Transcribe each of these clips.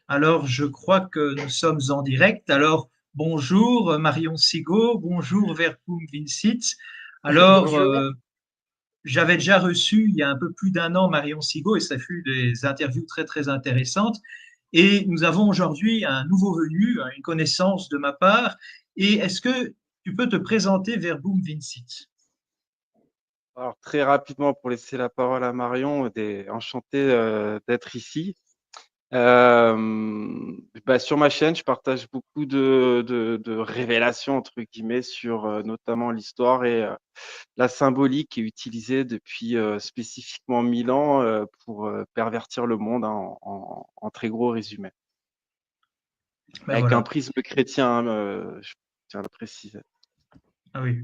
Alors, je crois que nous sommes en direct. Alors, bonjour Marion Sigaud, bonjour Verpoom Vincit. Alors, Bonjour. j'avais déjà reçu il y a un peu plus d'un an Marion Sigaud et ça fut des interviews très très intéressantes. Et nous avons aujourd'hui un nouveau venu, une connaissance de ma part. Et est-ce que tu peux te présenter Verboom Vincit? Alors, très rapidement, pour laisser la parole à Marion, enchanté d'être ici. Sur ma chaîne, je partage beaucoup de révélations, entre guillemets, sur notamment l'histoire et la symbolique qui est utilisée depuis spécifiquement 1000 ans pour pervertir le monde, hein, en très gros résumé. Ben Avec un voilà. prisme chrétien, hein, je tiens à le préciser. Ah oui.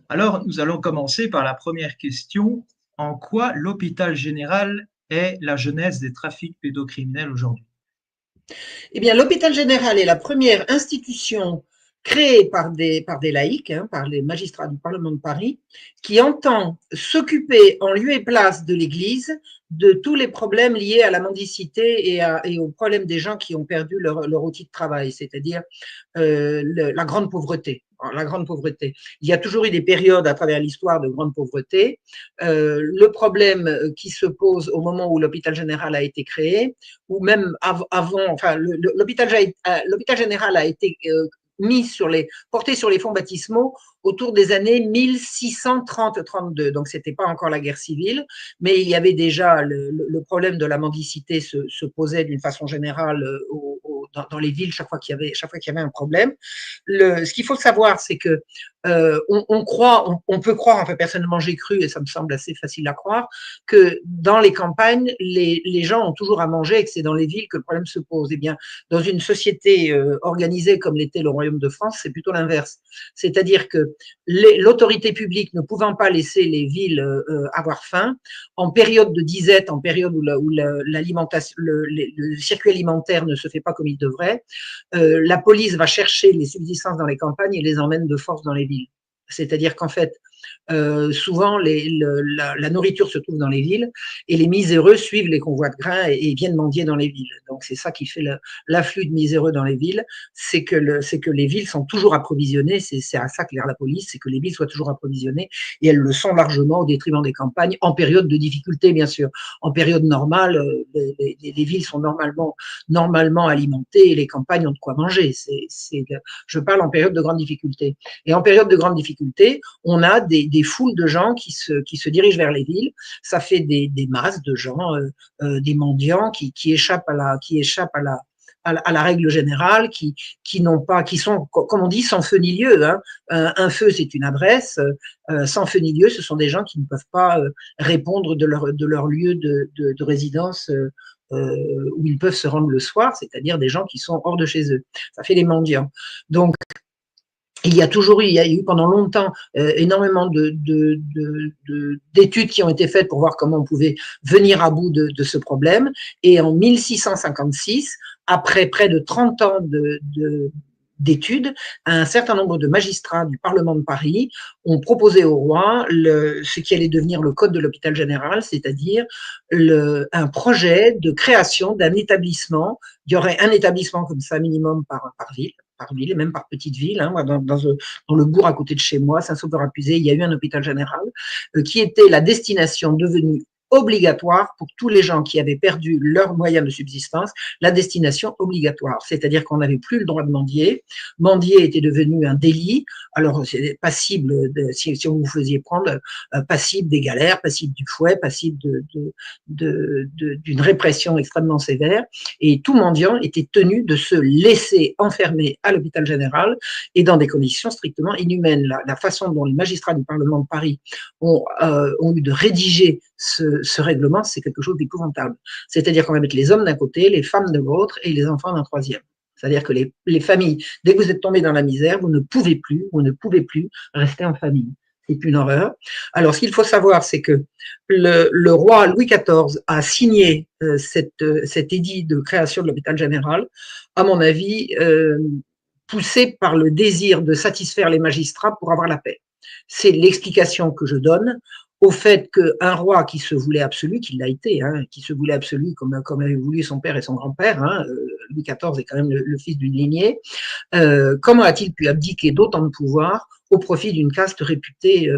Alors, nous allons commencer par la première question. En quoi l'hôpital général est la genèse des trafics pédocriminels aujourd'hui? Eh bien, l'hôpital général est la première institution créée par des laïcs, hein, par les magistrats du Parlement de Paris, qui entend s'occuper en lieu et place de l'Église de tous les problèmes liés à la mendicité et aux problèmes des gens qui ont perdu leur outil de travail, c'est-à-dire la grande pauvreté. La grande pauvreté. Il y a toujours eu des périodes à travers l'histoire de grande pauvreté. Le problème qui se pose au moment où l'hôpital général a été créé, ou même avant, enfin, l'hôpital général a été porté sur les fonds baptismaux autour des années 1630-32. Donc, c'était pas encore la guerre civile, mais il y avait déjà le problème de la mendicité se posait d'une façon générale dans les villes chaque fois qu'il y avait un problème. Ce qu'il faut savoir, c'est que on peut croire, enfin personnellement j'ai cru, et ça me semble assez facile à croire, que dans les campagnes, les gens ont toujours à manger et que c'est dans les villes que le problème se pose. Eh bien, dans une société organisée comme l'était le Royaume de France, c'est plutôt l'inverse. C'est-à-dire que l'autorité publique ne pouvant pas laisser les villes avoir faim, en période de disette, en période où l'alimentation, le circuit alimentaire ne se fait pas comme il devrait, la police va chercher les subsistances dans les campagnes et les emmène de force dans les villes. C'est-à-dire qu'en fait, souvent, la nourriture se trouve dans les villes et les miséreux suivent les convois de grains et viennent mendier dans les villes. Donc, c'est ça qui fait l'afflux de miséreux dans les villes, c'est que les villes sont toujours approvisionnées, c'est à ça que l'air la police, c'est que les villes soient toujours approvisionnées et elles le sont largement au détriment des campagnes, en période de difficulté, bien sûr. En période normale, les villes sont normalement alimentées et les campagnes ont de quoi manger. Je parle en période de grande difficulté. Et en période de grande difficulté, on a des foules de gens qui se dirigent vers les villes. Ça fait des masses de gens, des mendiants qui échappent à la règle générale, qui sont, comme on dit, sans feu ni lieu. Hein. Un feu, c'est une adresse. Sans feu ni lieu, ce sont des gens qui ne peuvent pas répondre de leur lieu de résidence où ils peuvent se rendre le soir, c'est-à-dire des gens qui sont hors de chez eux. Ça fait les mendiants. Donc, il y a eu pendant longtemps énormément d'études qui ont été faites pour voir comment on pouvait venir à bout de ce problème. Et en 1656, après près de 30 ans d'études, un certain nombre de magistrats du Parlement de Paris ont proposé au roi ce qui allait devenir le code de l'hôpital général, c'est-à-dire un projet de création d'un établissement. Il y aurait un établissement comme ça minimum par ville et même par petite ville. Hein. Dans le bourg à côté de chez moi, Saint-Sauveur-Apuzé, il y a eu un hôpital général qui était la destination devenue obligatoire pour tous les gens qui avaient perdu leurs moyens de subsistance, la destination obligatoire. C'est-à-dire qu'on n'avait plus le droit de mendier. Mendier était devenu un délit. Alors, c'est passible, si on vous faisiez prendre, passible des galères, passible du fouet, passible d'une répression extrêmement sévère. Et tout mendiant était tenu de se laisser enfermer à l'hôpital général et dans des conditions strictement inhumaines. La façon dont les magistrats du Parlement de Paris ont eu de rédiger ce règlement, c'est quelque chose d'épouvantable. C'est-à-dire qu'on va mettre les hommes d'un côté, les femmes de l'autre et les enfants d'un troisième. C'est-à-dire que les familles, dès que vous êtes tombé dans la misère, vous ne pouvez plus rester en famille. C'est une horreur. Alors, ce qu'il faut savoir, c'est que le roi Louis XIV a signé cet édit de création de l'hôpital général, à mon avis, poussé par le désir de satisfaire les magistrats pour avoir la paix. C'est l'explication que je donne. au fait qu'un roi qui se voulait absolu, qui l'a été, hein, qui se voulait absolu comme avait voulu son père et son grand-père, hein, Louis XIV est quand même le fils d'une lignée, comment a-t-il pu abdiquer d'autant de pouvoir au profit d'une caste réputée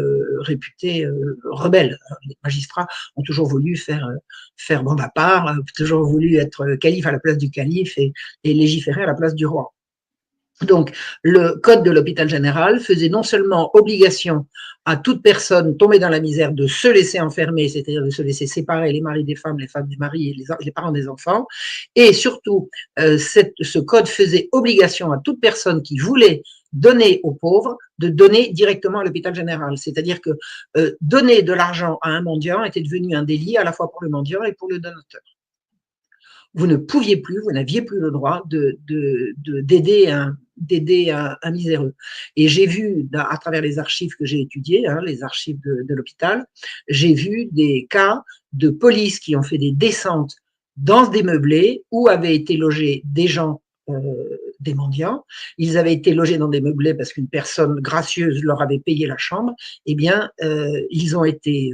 rebelle? Les magistrats ont toujours voulu faire bande à part, ont toujours voulu être calife à la place du calife et légiférer à la place du roi. Donc, le code de l'hôpital général faisait non seulement obligation à toute personne tombée dans la misère de se laisser enfermer, c'est-à-dire de se laisser séparer les maris des femmes, les femmes des maris et les parents des enfants, et surtout, ce code faisait obligation à toute personne qui voulait donner aux pauvres de donner directement à l'hôpital général. C'est-à-dire que donner de l'argent à un mendiant était devenu un délit à la fois pour le mendiant et pour le donateur. Vous ne pouviez plus, vous n'aviez plus le droit d'aider un miséreux. Et j'ai vu, à travers les archives que j'ai étudiées, hein, les archives de l'hôpital, j'ai vu des cas de police qui ont fait des descentes dans des meublés où avaient été logés des gens, des mendiants. Ils avaient été logés dans des meublés parce qu'une personne gracieuse leur avait payé la chambre. Eh bien, ils ont été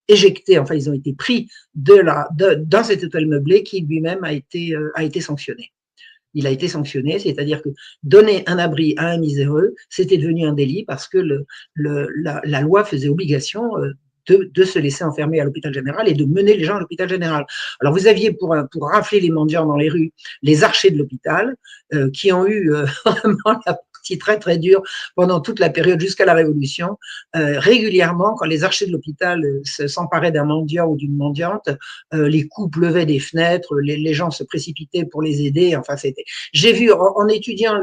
éjectés, enfin ils ont été pris dans cet hôtel meublé qui lui-même a été sanctionné. Il a été sanctionné, c'est-à-dire que donner un abri à un miséreux, c'était devenu un délit parce que la loi faisait obligation de se laisser enfermer à l'hôpital général et de mener les gens à l'hôpital général. Alors vous aviez pour rafler les mendiants dans les rues les archers de l'hôpital qui ont eu vraiment la partie très très dure pendant toute la période jusqu'à la Révolution. Régulièrement, quand les archers de l'hôpital s'emparaient d'un mendiant ou d'une mendiante, les coups pleuvaient des fenêtres, les gens se précipitaient pour les aider. Enfin, c'était. J'ai vu en étudiant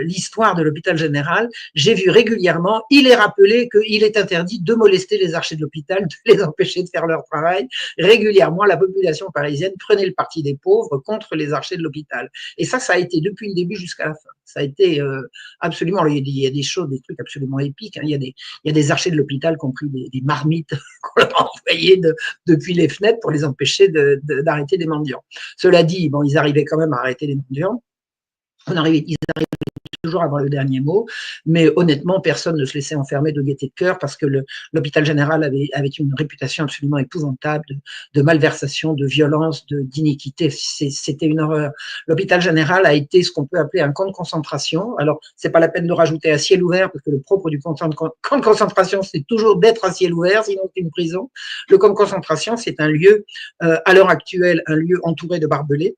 l'histoire de l'hôpital général, j'ai vu régulièrement, il est rappelé qu'il est interdit de molester les archers de l'hôpital, de les empêcher de faire leur travail. Régulièrement, la population parisienne prenait le parti des pauvres contre les archers de l'hôpital. Et ça a été depuis le début jusqu'à la fin. Ça a été absolument. Il y a des choses, des trucs absolument épiques. Hein. Il y a des archers de l'hôpital qui ont pris des marmites qu'on leur a envoyées depuis les fenêtres pour les empêcher d'arrêter des mendiants. Cela dit, bon, ils arrivaient quand même à arrêter les mendiants. Ils arrivaient toujours à avoir le dernier mot, mais honnêtement, personne ne se laissait enfermer de gaieté de cœur parce que l'hôpital général avait une réputation absolument épouvantable de malversation, de violence, d'iniquité. C'était une horreur. L'hôpital général a été ce qu'on peut appeler un camp de concentration. Alors, c'est pas la peine de rajouter à ciel ouvert parce que le propre du camp de concentration, c'est toujours d'être à ciel ouvert, sinon c'est une prison. Le camp de concentration, c'est un lieu, à l'heure actuelle, un lieu entouré de barbelés.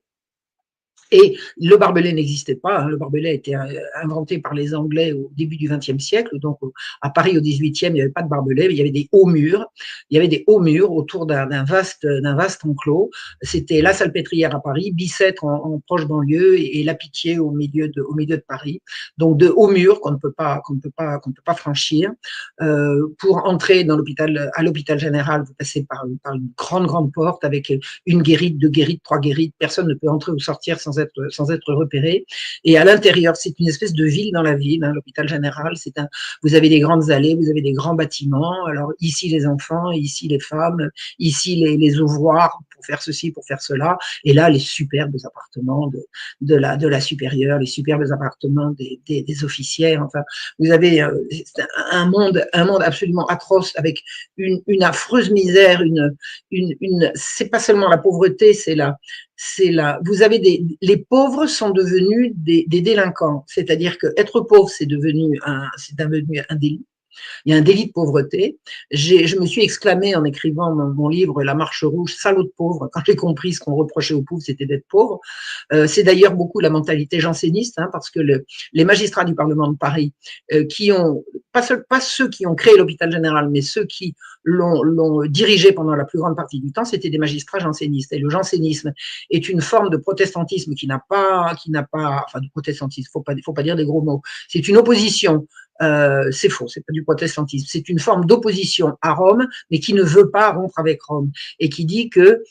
Et le barbelé n'existait pas. Hein. Le barbelé a été inventé par les Anglais au début du XXe siècle. Donc, à Paris, au XVIIIe, il n'y avait pas de barbelé, mais il y avait des hauts murs. Il y avait des hauts murs autour d'un vaste enclos. C'était la Salpêtrière à Paris, Bicêtre en proche banlieue et la Pitié au milieu de Paris. Donc, de hauts murs qu'on ne peut pas franchir. Pour entrer à l'hôpital général, vous passez par une grande porte avec une guérite, deux guérites, trois guérites. Personne ne peut entrer ou sortir sans être repéré. Et à l'intérieur, c'est une espèce de ville dans la ville, hein, l'hôpital général. Vous avez des grandes allées, vous avez des grands bâtiments. Alors ici les enfants, ici les femmes, ici les ouvroirs pour faire ceci, pour faire cela. Et là, les superbes appartements de la supérieure, les superbes appartements des officières. Enfin, vous avez un monde absolument atroce avec une affreuse misère, c'est pas seulement la pauvreté, vous avez les pauvres sont devenus des délinquants, c'est-à-dire que être pauvre c'est devenu un délit. Il y a un délit de pauvreté. Je me suis exclamée en écrivant mon livre La Marche Rouge, salaud de pauvre, quand j'ai compris ce qu'on reprochait aux pauvres, c'était d'être pauvre. C'est d'ailleurs beaucoup la mentalité janséniste, hein, parce que les magistrats du Parlement de Paris, qui ont, pas ceux qui ont créé l'hôpital général, mais ceux qui l'ont dirigé pendant la plus grande partie du temps, c'était des magistrats jansénistes. Et le jansénisme est une forme de protestantisme qui n'a pas, enfin, de protestantisme, faut pas dire des gros mots. C'est une opposition. C'est faux, c'est pas du protestantisme, c'est une forme d'opposition à Rome, mais qui ne veut pas rompre avec Rome et qui dit que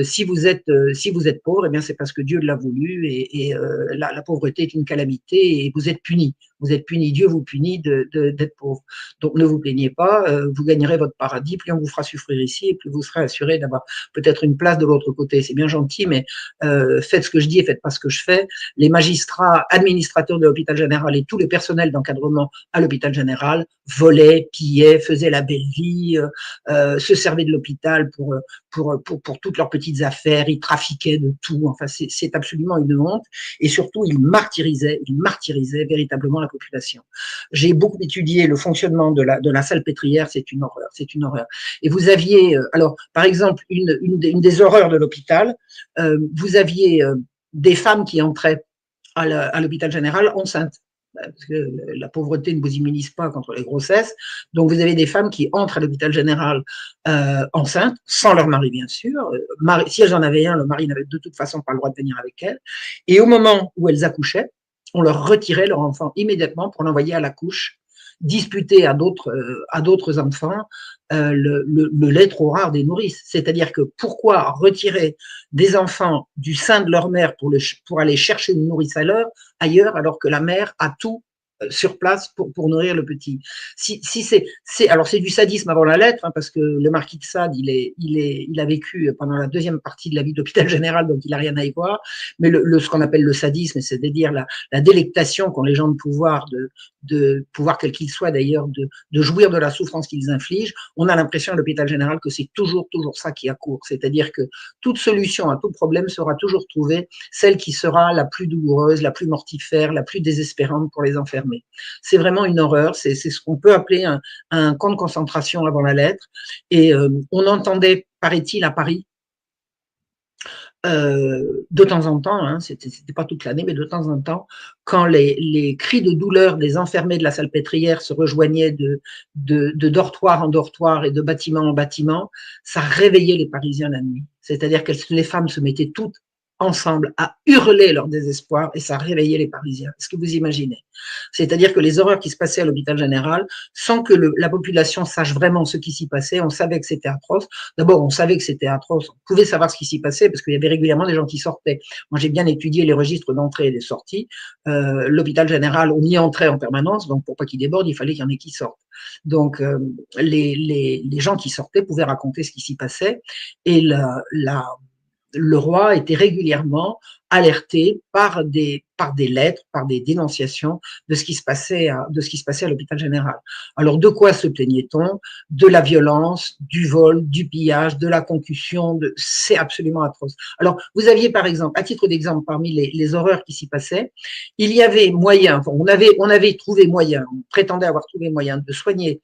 si vous êtes pauvre, eh bien c'est parce que Dieu l'a voulu et la pauvreté est une calamité et vous êtes puni. Vous êtes puni, Dieu vous punit d'être pauvre. Donc ne vous plaignez pas, vous gagnerez votre paradis, plus on vous fera souffrir ici et plus vous serez assuré d'avoir peut-être une place de l'autre côté. C'est bien gentil, mais faites ce que je dis et faites pas ce que je fais. Les magistrats, administrateurs de l'hôpital général et tous les personnels d'encadrement à l'hôpital général volaient, pillaient, faisaient la belle vie, se servaient de l'hôpital pour toutes leurs petites affaires, ils trafiquaient de tout. Enfin, c'est absolument une honte. Et surtout, ils martyrisaient véritablement la population. J'ai beaucoup étudié le fonctionnement de la salpêtrière, c'est une horreur, c'est une horreur. Et vous aviez, alors, par exemple, une des horreurs de l'hôpital, vous aviez des femmes qui entraient à l'hôpital général enceintes, parce que la pauvreté ne vous immunise pas contre les grossesses. Donc, vous avez des femmes qui entrent à l'hôpital général enceintes, sans leur mari, bien sûr. Si elles en avaient un, le mari n'avait de toute façon pas le droit de venir avec elles. Et au moment où elles accouchaient, on leur retirait leur enfant immédiatement pour l'envoyer à la couche, disputer à d'autres enfants le lait trop rare des nourrices. C'est-à-dire que pourquoi retirer des enfants du sein de leur mère pour aller chercher une nourrice ailleurs, alors que la mère a tout sur place pour nourrir le petit. Alors c'est du sadisme avant la lettre, hein, parce que le marquis de Sade, il a vécu pendant la deuxième partie de la vie de l'hôpital général, donc il n'a rien à y voir. Mais ce qu'on appelle le sadisme, c'est-à-dire la délectation qu'ont les gens de pouvoir, de pouvoir quel qu'il soit d'ailleurs, de jouir de la souffrance qu'ils infligent, on a l'impression à l'hôpital général que c'est toujours ça qui accourt. C'est-à-dire que toute solution à tout problème sera toujours trouvée, celle qui sera la plus douloureuse, la plus mortifère, la plus désespérante pour les enfermés. C'est vraiment une horreur, c'est ce qu'on peut appeler un camp de concentration avant la lettre. Et on entendait, paraît-il, à Paris, de temps en temps, hein, c'était pas toute l'année, mais de temps en temps, quand les cris de douleur des enfermés de la salpêtrière se rejoignaient de dortoir en dortoir et de bâtiment en bâtiment, ça réveillait les Parisiens la nuit. C'est-à-dire que les femmes se mettaient toutes ensemble à hurler leur désespoir et ça réveillait les Parisiens. Est-ce que vous imaginez? C'est-à-dire que les horreurs qui se passaient à l'hôpital général, sans que la population sache vraiment ce qui s'y passait, on savait que c'était atroce. D'abord, on savait que c'était atroce, on pouvait savoir ce qui s'y passait parce qu'il y avait régulièrement des gens qui sortaient. Moi, j'ai bien étudié les registres d'entrée et des sorties. L'hôpital général, on y entrait en permanence, donc pour pas qu'il déborde, il fallait qu'il y en ait qui sortent. Donc, les gens qui sortaient pouvaient raconter ce qui s'y passait et le roi était régulièrement alerté par des lettres, par des dénonciations de ce qui se passait à l'hôpital général. Alors, de quoi se plaignait-on? De la violence, du vol, du pillage, de la concussion, c'est absolument atroce. Alors, vous aviez par exemple, à titre d'exemple, parmi les horreurs qui s'y passaient, il y avait moyen, on avait trouvé moyen, on prétendait avoir trouvé moyen de soigner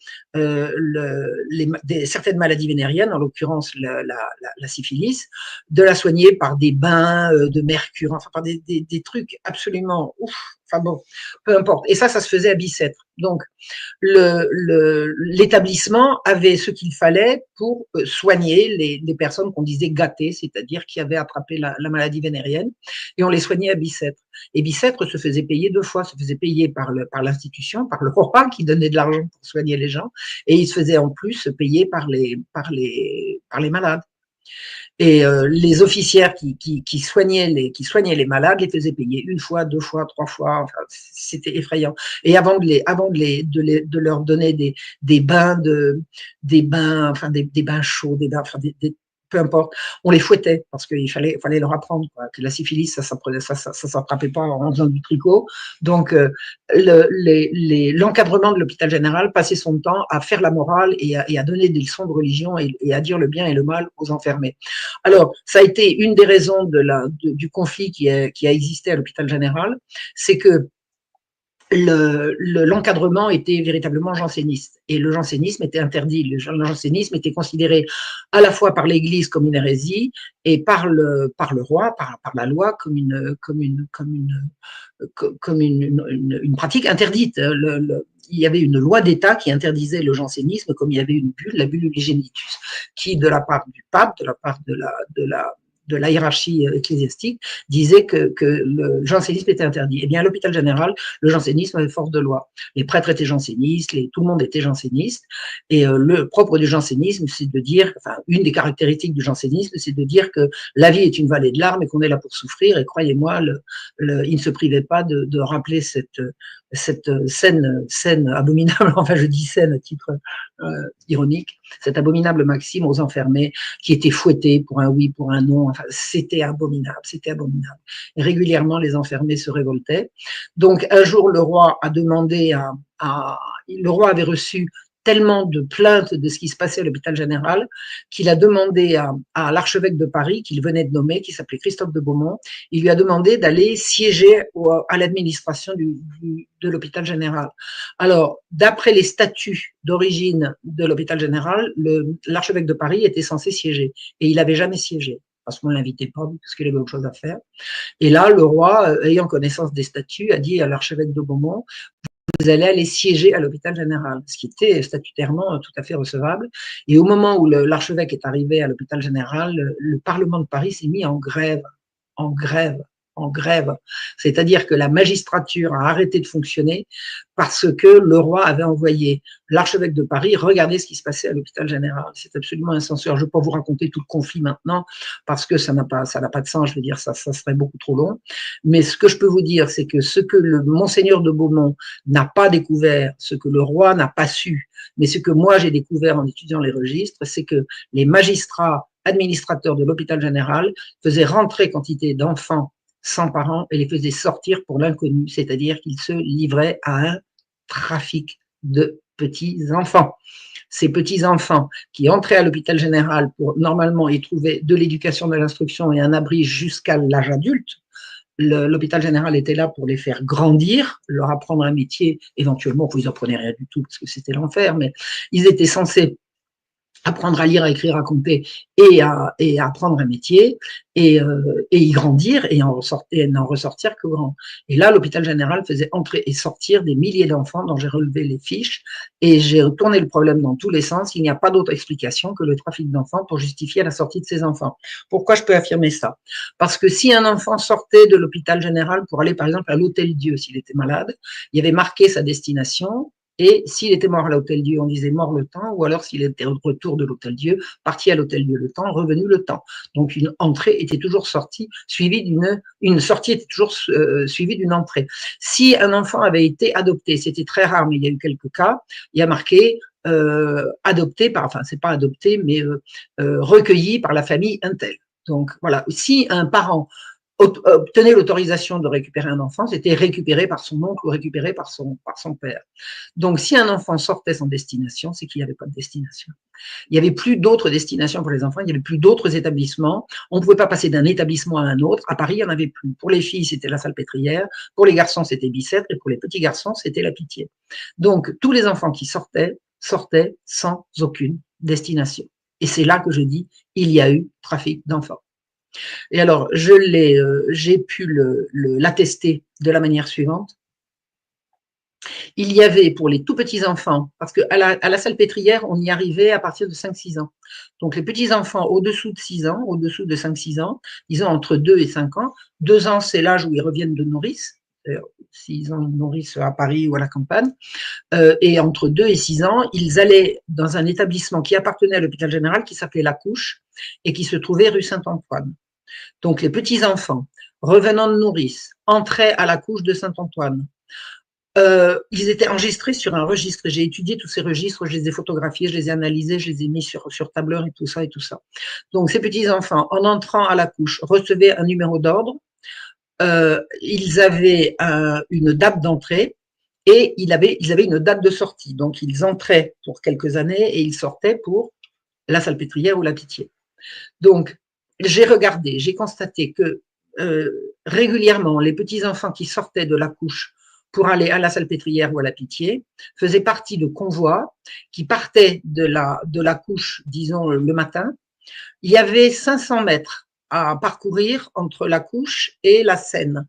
certaines maladies vénériennes, en l'occurrence la syphilis, de la soigner par des bains de mercure, enfin par des trucs absolument ouf. Enfin bon, peu importe. Et ça se faisait à Bicêtre. Donc, l'établissement avait ce qu'il fallait pour soigner les personnes qu'on disait gâtées, c'est-à-dire qui avaient attrapé la maladie vénérienne, et on les soignait à Bicêtre. Et Bicêtre se faisait payer 2 fois, se faisait payer par l'institution, par le roi qui donnait de l'argent pour soigner les gens, et il se faisait en plus payer par les malades. Et les officières qui soignaient les malades les faisaient payer 1 fois, 2 fois, 3 fois. Enfin, c'était effrayant. Et avant de leur donner des bains chauds, peu importe, on les fouettait parce qu'il fallait leur apprendre que la syphilis, ça s'attrapait pas en faisant du tricot. Donc, l'encadrement de l'hôpital général passait son temps à faire la morale et à donner des leçons de religion et à dire le bien et le mal aux enfermés. Alors, ça a été une des raisons du conflit qui a existé à l'hôpital général, c'est que l'encadrement était véritablement janséniste et le jansénisme était interdit. Le jansénisme était considéré à la fois par l'Église comme une hérésie et par le roi, par la loi comme une pratique interdite. Il y avait une loi d'État qui interdisait le jansénisme, comme il y avait une bulle, la bulle Unigenitus, qui de la part du pape, de la part de la hiérarchie ecclésiastique disait que le jansénisme était interdit. Eh bien, à l'hôpital général, le jansénisme avait force de loi. Les prêtres étaient jansénistes, tout le monde était janséniste. Et le propre du jansénisme, c'est de dire, enfin, une des caractéristiques du jansénisme, c'est de dire que la vie est une vallée de larmes et qu'on est là pour souffrir. Et croyez-moi, il ne se privait pas de rappeler cette scène abominable, enfin je dis scène à titre ironique, cette abominable maxime aux enfermés qui étaient fouettés pour un oui, pour un non, enfin c'était abominable, c'était abominable. Et régulièrement les enfermés se révoltaient. Donc un jour le roi a demandé le roi avait reçu tellement de plaintes de ce qui se passait à l'hôpital général qu'il a demandé à l'archevêque de Paris, qu'il venait de nommer, qui s'appelait Christophe de Beaumont, il lui a demandé d'aller siéger à l'administration de l'hôpital général. Alors, d'après les statuts d'origine de l'hôpital général, l'archevêque de Paris était censé siéger et il n'avait jamais siégé parce qu'on ne l'invitait pas, parce qu'il avait autre chose à faire. Et là, le roi, ayant connaissance des statuts, a dit à l'archevêque de Beaumont, vous allez aller siéger à l'hôpital général, ce qui était statutairement tout à fait recevable. Et au moment où l'archevêque est arrivé à l'hôpital général, le Parlement de Paris s'est mis en grève, en grève, en grève. C'est-à-dire que la magistrature a arrêté de fonctionner parce que le roi avait envoyé l'archevêque de Paris regarder ce qui se passait à l'hôpital général. C'est absolument insensé. Je ne vais pas vous raconter tout le conflit maintenant parce que ça n'a pas de sens. Je veux dire, ça serait beaucoup trop long. Mais ce que je peux vous dire, c'est que ce que le monseigneur de Beaumont n'a pas découvert, ce que le roi n'a pas su, mais ce que moi j'ai découvert en étudiant les registres, c'est que les magistrats administrateurs de l'hôpital général faisaient rentrer quantité d'enfants sans parents et les faisaient sortir pour l'inconnu, c'est-à-dire qu'ils se livraient à un trafic de petits-enfants. Ces petits-enfants qui entraient à l'hôpital général pour normalement y trouver de l'éducation, de l'instruction et un abri jusqu'à l'âge adulte, l'hôpital général était là pour les faire grandir, leur apprendre un métier, éventuellement, vous n'apprenaient rien du tout parce que c'était l'enfer, mais ils étaient censés apprendre à lire, à écrire, à compter et à apprendre un métier et y grandir et n'en ressortir que grand. Et là, l'hôpital général faisait entrer et sortir des milliers d'enfants dont j'ai relevé les fiches et j'ai retourné le problème dans tous les sens. Il n'y a pas d'autre explication que le trafic d'enfants pour justifier la sortie de ces enfants. Pourquoi je peux affirmer ça? Parce que si un enfant sortait de l'hôpital général pour aller par exemple à l'Hôtel-Dieu s'il était malade, il y avait marqué sa destination. Et s'il était mort à l'Hôtel-Dieu, on disait mort le temps, ou alors s'il était au retour de l'Hôtel-Dieu, parti à l'Hôtel-Dieu le temps, revenu le temps. Donc une entrée était toujours sortie, suivie une sortie était toujours suivie d'une entrée. Si un enfant avait été adopté, c'était très rare, mais il y a eu quelques cas, il y a marqué adopté par, enfin c'est pas adopté, mais recueilli par la famille Intel. Donc voilà, si un parent obtenait l'autorisation de récupérer un enfant, c'était récupéré par son oncle ou récupéré par son père. Donc, si un enfant sortait sans destination, c'est qu'il n'y avait pas de destination. Il n'y avait plus d'autres destinations pour les enfants, il n'y avait plus d'autres établissements. On ne pouvait pas passer d'un établissement à un autre. À Paris, il n'y en avait plus. Pour les filles, c'était la Salpêtrière. Pour les garçons, c'était Bicêtre. Et pour les petits garçons, c'était la Pitié. Donc, tous les enfants qui sortaient sans aucune destination. Et c'est là que je dis, il y a eu trafic d'enfants. Et alors, j'ai pu l'attester de la manière suivante. Il y avait pour les tout petits enfants, parce qu'à la Salpêtrière, on y arrivait à partir de 5-6 ans. Donc, les petits enfants au-dessous de 6 ans, au-dessous de 5-6 ans, ils ont entre 2 et 5 ans. 2 ans, c'est l'âge où ils reviennent de nourrice. S'ils ont une nourrice à Paris ou à la campagne. Et entre 2 et 6 ans, ils allaient dans un établissement qui appartenait à l'hôpital général, qui s'appelait La Couche, et qui se trouvait rue Saint-Antoine. Donc, les petits-enfants, revenant de nourrice, entraient à la couche de Saint-Antoine. Ils étaient enregistrés sur un registre. J'ai étudié tous ces registres, je les ai photographiés, je les ai analysés, je les ai mis sur tableur et tout ça et tout ça. Donc, ces petits-enfants, en entrant à la couche, recevaient un numéro d'ordre. Ils avaient une date d'entrée et ils avaient une date de sortie. Donc, ils entraient pour quelques années et ils sortaient pour la Salpêtrière ou la Pitié. Donc, j'ai regardé, j'ai constaté que régulièrement, les petits-enfants qui sortaient de la couche pour aller à la Salpêtrière ou à la Pitié faisaient partie de convois qui partaient de la couche, disons, le matin. Il y avait 500 mètres à parcourir entre la couche et la Seine.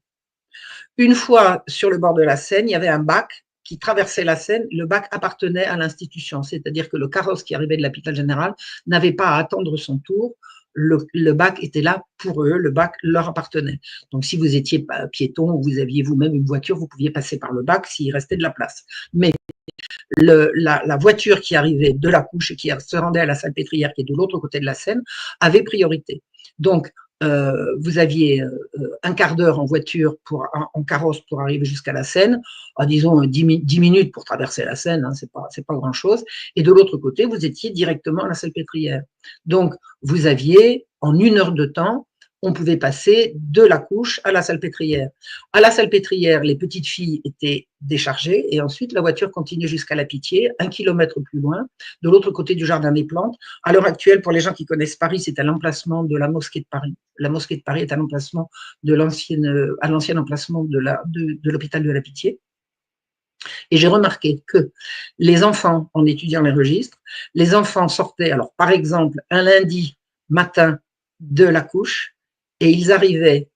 Une fois sur le bord de la Seine, il y avait un bac qui traversait la Seine. Le bac appartenait à l'institution, c'est-à-dire que le carrosse qui arrivait de l'hôpital général n'avait pas à attendre son tour. le bac était là pour eux, le bac leur appartenait. Donc, si vous étiez piéton ou vous aviez vous-même une voiture, vous pouviez passer par le bac s'il restait de la place. Mais la voiture qui arrivait de la couche et qui se rendait à la Salpêtrière, qui est de l'autre côté de la Seine, avait priorité. Donc, vous aviez un quart d'heure en voiture, en carrosse pour arriver jusqu'à la Seine, disons 10 minutes pour traverser la Seine, hein, c'est pas grand-chose. Et de l'autre côté, vous étiez directement à la Salpêtrière. Donc, vous aviez, en 1 heure de temps, on pouvait passer de la couche à la Salpêtrière. À la Salpêtrière, les petites filles étaient déchargées et ensuite la voiture continuait jusqu'à la Pitié, 1 kilomètre plus loin, de l'autre côté du Jardin des Plantes. À l'heure actuelle, pour les gens qui connaissent Paris, c'est à l'emplacement de la mosquée de Paris. La mosquée de Paris est à l'emplacement de l'ancien emplacement de l'hôpital de la Pitié. Et j'ai remarqué que les enfants, en étudiant les registres, les enfants sortaient, alors par exemple, un lundi matin de la couche, et ils arrivaient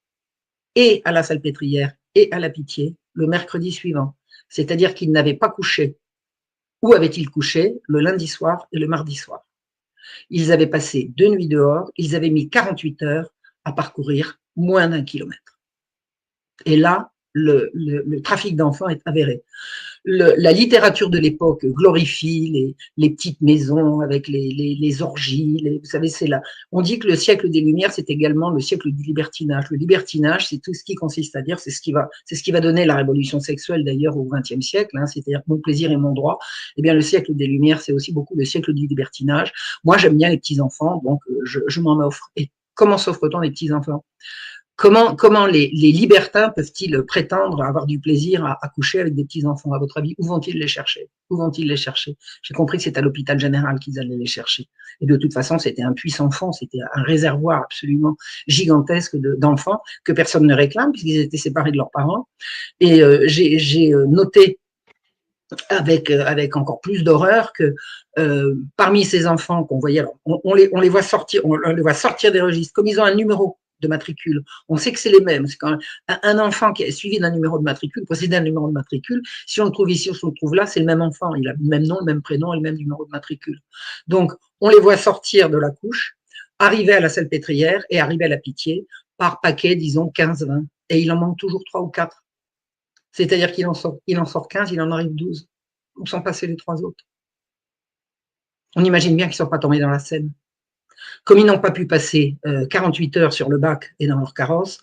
et à la Salpêtrière et à la Pitié le mercredi suivant. C'est-à-dire qu'ils n'avaient pas couché. Où avaient-ils couché? Le lundi soir et le mardi soir. Ils avaient passé 2 nuits dehors, ils avaient mis 48 heures à parcourir moins d'1 kilomètre. Et là, le trafic d'enfants est avéré. La littérature de l'époque glorifie les petites maisons avec les orgies. Vous savez, c'est là. On dit que le siècle des Lumières, c'est également le siècle du libertinage. Le libertinage, c'est tout ce qui consiste à dire, c'est ce qui va donner la révolution sexuelle d'ailleurs au XXe siècle, hein, c'est-à-dire mon plaisir et mon droit. Eh bien, le siècle des Lumières, c'est aussi beaucoup le siècle du libertinage. Moi, j'aime bien les petits enfants, donc je m'en offre. Et comment s'offre-t-on les petits enfants? Comment les libertins peuvent-ils prétendre avoir du plaisir à coucher avec des petits-enfants? À votre avis, où vont-ils les chercher? Où vont-ils les chercher? J'ai compris que c'est à l'hôpital général qu'ils allaient les chercher. Et de toute façon, c'était un puits sans fond, c'était un réservoir absolument gigantesque d'enfants que personne ne réclame puisqu'ils étaient séparés de leurs parents. Et j'ai noté avec encore plus d'horreur que parmi ces enfants qu'on voyait, alors, on les voit sortir des registres, comme ils ont un numéro de matricule. On sait que c'est les mêmes. C'est quand un enfant qui est suivi d'un numéro de matricule, possédé d'un numéro de matricule, si on le trouve ici ou si on le trouve là, c'est le même enfant. Il a le même nom, le même prénom et le même numéro de matricule. Donc, on les voit sortir de la couche, arriver à la Salpêtrière et arriver à la Pitié par paquet, disons 15-20. Et il en manque toujours 3 ou 4. C'est-à-dire qu'il en sort 15, il en arrive 12. Où sont passés les 3 autres? On imagine bien qu'ils ne sont pas tombés dans la Seine. Comme ils n'ont pas pu passer 48 heures sur le bac et dans leur carrosse,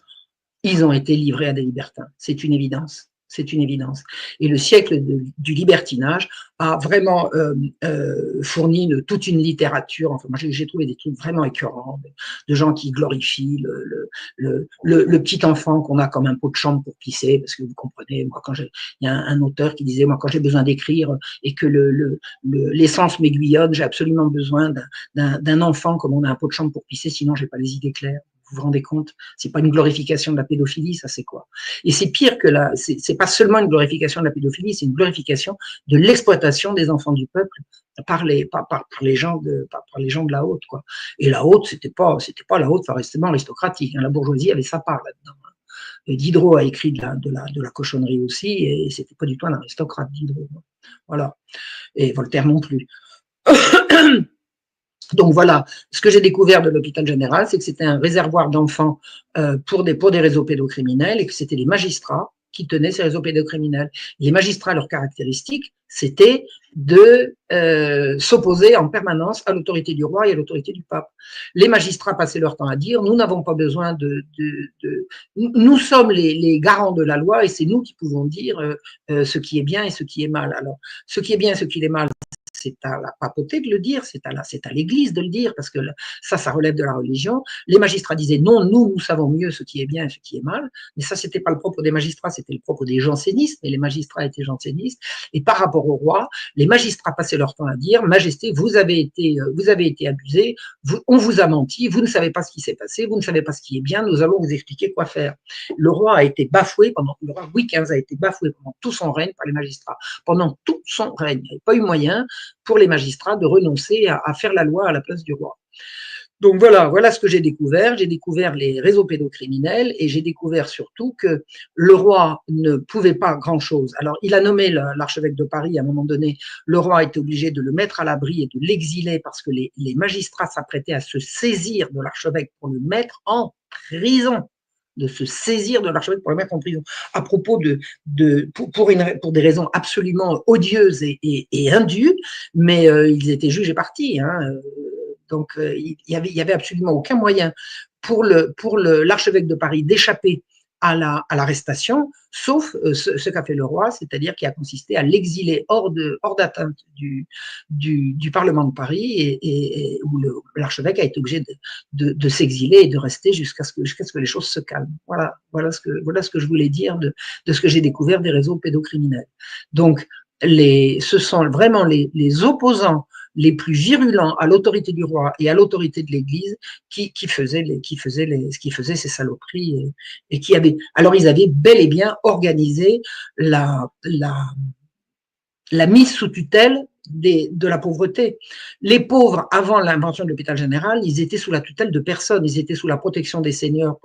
ils ont été livrés à des libertins. C'est une évidence. C'est une évidence. Et le siècle du libertinage a vraiment fourni toute une littérature. Enfin, moi, j'ai trouvé des trucs vraiment écœurants, de gens qui glorifient le petit enfant qu'on a comme un pot de chambre pour pisser, parce que vous comprenez, moi, il y a un auteur qui disait, moi, quand j'ai besoin d'écrire et que l'essence m'aiguillonne, j'ai absolument besoin d'un enfant comme on a un pot de chambre pour pisser, sinon j'ai pas les idées claires. Vous vous rendez compte? C'est pas une glorification de la pédophilie, ça c'est quoi? Et c'est pire que c'est pas seulement une glorification de la pédophilie, c'est une glorification de l'exploitation des enfants du peuple par les gens de la haute, quoi. Et la haute, c'était pas la haute forcément aristocratique, hein. La bourgeoisie avait sa part là-dedans. Et Diderot a écrit de la cochonnerie aussi, et c'était pas du tout un aristocrate, Diderot. Voilà. Et Voltaire non plus. Donc voilà, ce que j'ai découvert de l'hôpital général, c'est que c'était un réservoir d'enfants pour des réseaux pédocriminels et que c'était les magistrats qui tenaient ces réseaux pédocriminels. Les magistrats, leur caractéristique, c'était de s'opposer en permanence à l'autorité du roi et à l'autorité du pape. Les magistrats passaient leur temps à dire, nous n'avons pas besoin nous sommes les garants de la loi et c'est nous qui pouvons dire ce qui est bien et ce qui est mal. Alors, ce qui est bien et ce qui est mal, c'est à la papauté de le dire, c'est à l'Église de le dire, parce que ça relève de la religion. Les magistrats disaient non, nous savons mieux ce qui est bien et ce qui est mal, mais ça, c'était pas le propre des magistrats, c'était le propre des jansénistes, mais les magistrats étaient jansénistes. Et par rapport au roi, les magistrats passaient leur temps à dire, Majesté, vous avez été abusé, on vous a menti, vous ne savez pas ce qui s'est passé, vous ne savez pas ce qui est bien, nous allons vous expliquer quoi faire. Le roi Louis XV a été bafoué pendant tout son règne par les magistrats. Pendant tout son règne, il n'y avait pas eu moyen pour les magistrats de renoncer à faire la loi à la place du roi. Donc voilà ce que j'ai découvert. J'ai découvert les réseaux pédocriminels et j'ai découvert surtout que le roi ne pouvait pas grand-chose. Alors, il a nommé l'archevêque de Paris à un moment donné. Le roi a été obligé de le mettre à l'abri et de l'exiler parce que les magistrats s'apprêtaient à se saisir de l'archevêque pour le mettre en prison, de se saisir de l'archevêque pour le mettre en prison, à propos pour des raisons absolument odieuses et indues, mais ils étaient juges et partis, hein. Donc, il y avait absolument aucun moyen pour l'archevêque de Paris d'échapper à l'arrestation, sauf ce qu'a fait le roi, c'est-à-dire qui a consisté à l'exiler hors d'atteinte du Parlement de Paris et où l'archevêque a été obligé de s'exiler et de rester jusqu'à ce que les choses se calment. Voilà ce que je voulais dire de ce que j'ai découvert des réseaux pédocriminels. Donc, ce sont vraiment les opposants les plus virulents à l'autorité du roi et à l'autorité de l'Église qui faisaient ces saloperies et qui avaient. Alors, ils avaient bel et bien organisé la mise sous tutelle de la pauvreté. Les pauvres, avant l'invention de l'hôpital général, ils étaient sous la tutelle de personne. Ils étaient sous la protection des seigneurs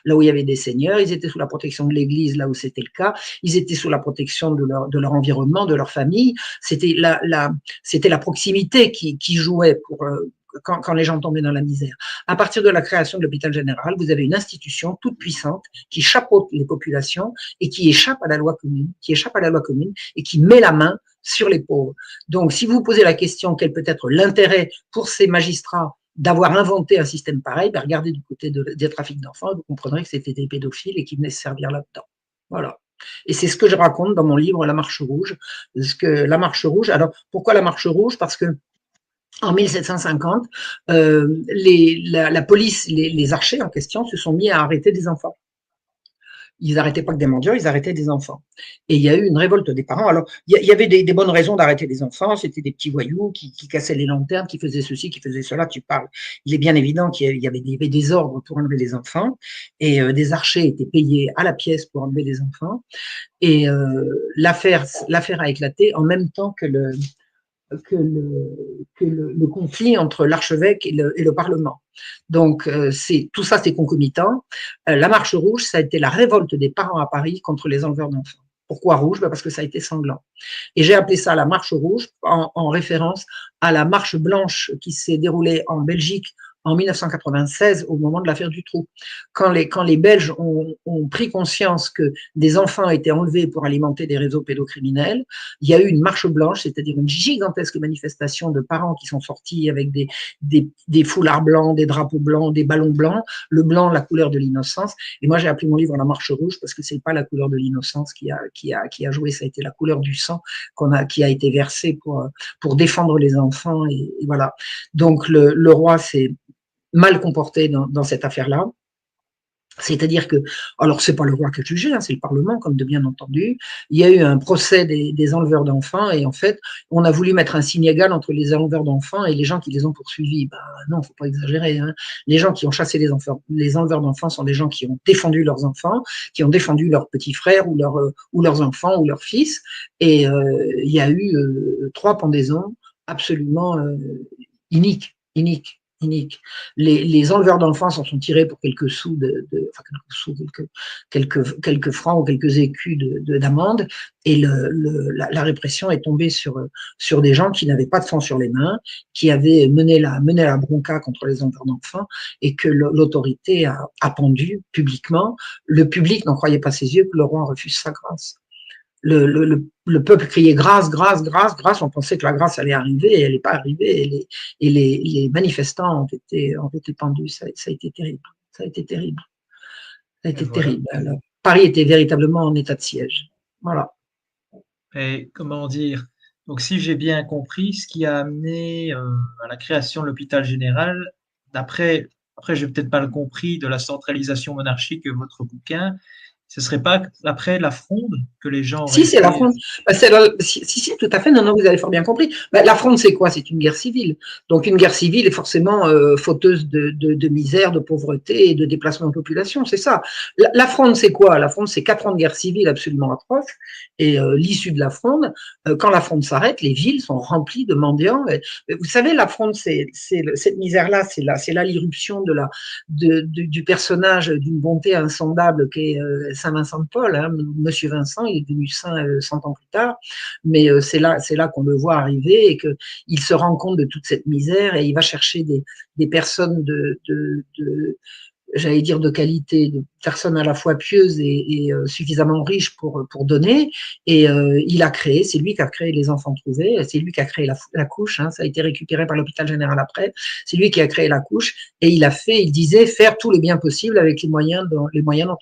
là où il y avait des seigneurs. Ils étaient sous la protection de l'Église là où c'était le cas. Ils étaient sous la protection de leur environnement, de leur famille. C'était la proximité qui jouait quand les gens tombaient dans la misère. À partir de la création de l'hôpital général, vous avez une institution toute puissante qui chapeaute les populations et qui échappe à la loi commune, et qui met la main sur les pauvres. Donc, si vous vous posez la question quel peut être l'intérêt pour ces magistrats d'avoir inventé un système pareil, ben regardez du côté des trafics d'enfants, vous comprendrez que c'était des pédophiles et qu'ils venaient se servir là-dedans. Voilà. Et c'est ce que je raconte dans mon livre La Marche Rouge. La Marche Rouge, alors pourquoi la Marche Rouge? Parce que en 1750, la police, les archers en question se sont mis à arrêter des enfants. Ils n'arrêtaient pas que des mendiants, ils arrêtaient des enfants. Et il y a eu une révolte des parents. Alors, il y avait des bonnes raisons d'arrêter les enfants. C'était des petits voyous qui cassaient les lanternes, qui faisaient ceci, qui faisaient cela. Tu parles. Il est bien évident qu'il y avait des ordres pour enlever les enfants. Et des archers étaient payés à la pièce pour enlever les enfants. Et l'affaire a éclaté en même temps que le conflit entre l'archevêque et le Parlement. Donc, tout ça, c'est concomitant. La Marche Rouge, ça a été la révolte des parents à Paris contre les enleveurs d'enfants. Pourquoi rouge? Parce que ça a été sanglant. Et j'ai appelé ça la Marche Rouge en référence à la Marche Blanche qui s'est déroulée en Belgique en 1996 au moment de l'affaire du Trou. Quand les Belges ont pris conscience que des enfants étaient enlevés pour alimenter des réseaux pédocriminels, il y a eu une marche blanche, c'est-à-dire une gigantesque manifestation de parents qui sont sortis avec des foulards blancs, des drapeaux blancs, des ballons blancs, le blanc, la couleur de l'innocence. Et moi, j'ai appelé mon livre La Marche Rouge parce que c'est pas la couleur de l'innocence qui a joué, ça a été la couleur du sang qui a été versé pour défendre les enfants. Et voilà. Donc, le roi s'est mal comporté dans cette affaire-là. C'est-à-dire que, alors c'est pas le roi qui a jugé, hein, c'est le Parlement, comme de bien entendu. Il y a eu un procès des enleveurs d'enfants et en fait, on a voulu mettre un signe égal entre les enleveurs d'enfants et les gens qui les ont poursuivis. Ben non, faut pas exagérer. Hein. Les gens qui ont chassé les enleveurs d'enfants sont des gens qui ont défendu leurs enfants, qui ont défendu leurs petits frères ou leurs enfants ou leurs fils. Et il y a eu 3 pendaisons absolument iniques. Les enleveurs d'enfants s'en sont tirés pour quelques sous, quelques francs ou quelques écus d'amende, et la répression est tombée sur des gens qui n'avaient pas de sang sur les mains, qui avaient mené la bronca contre les enleveurs d'enfants, et que l'autorité a pendu publiquement. Le public n'en croyait pas ses yeux que le roi refuse sa grâce. Le peuple criait grâce, grâce, grâce, grâce. On pensait que la grâce allait arriver et elle n'est pas arrivée. Et les manifestants ont été pendus. Ça a été terrible. Ça a été terrible. Ça a été terrible. Alors, Paris était véritablement en état de siège. Voilà. Et comment dire? Donc, si j'ai bien compris, ce qui a amené à la création de l'hôpital général, après, j'ai peut-être pas le compris de la centralisation monarchique de votre bouquin, Ce ne serait pas après la Fronde que les gens auraient Si, c'est la été… Fronde. Si, tout à fait. Non, vous avez fort bien compris. La Fronde, c'est quoi? C'est une guerre civile. Donc, une guerre civile est forcément fauteuse de misère, de pauvreté et de déplacement de population. C'est ça. La Fronde, c'est quoi? La Fronde, c'est 4 ans de guerre civile absolument atroce. Et l'issue de la Fronde, quand la Fronde s'arrête, les villes sont remplies de mendiants. Vous savez, la Fronde, cette misère-là, c'est là l'irruption du personnage d'une bonté insondable qui est Saint Vincent de Paul. Hein. Monsieur Vincent, il est devenu saint 100 ans plus tard, mais c'est là qu'on le voit arriver et qu'il se rend compte de toute cette misère et il va chercher des personnes j'allais dire de qualité, de personnes à la fois pieuses et suffisamment riches pour donner. Et il a créé, c'est lui qui a créé les enfants trouvés, c'est lui qui a créé la couche, hein, ça a été récupéré par l'hôpital général après, c'est lui qui a créé la couche, et il disait faire tous les biens possibles avec les moyens dont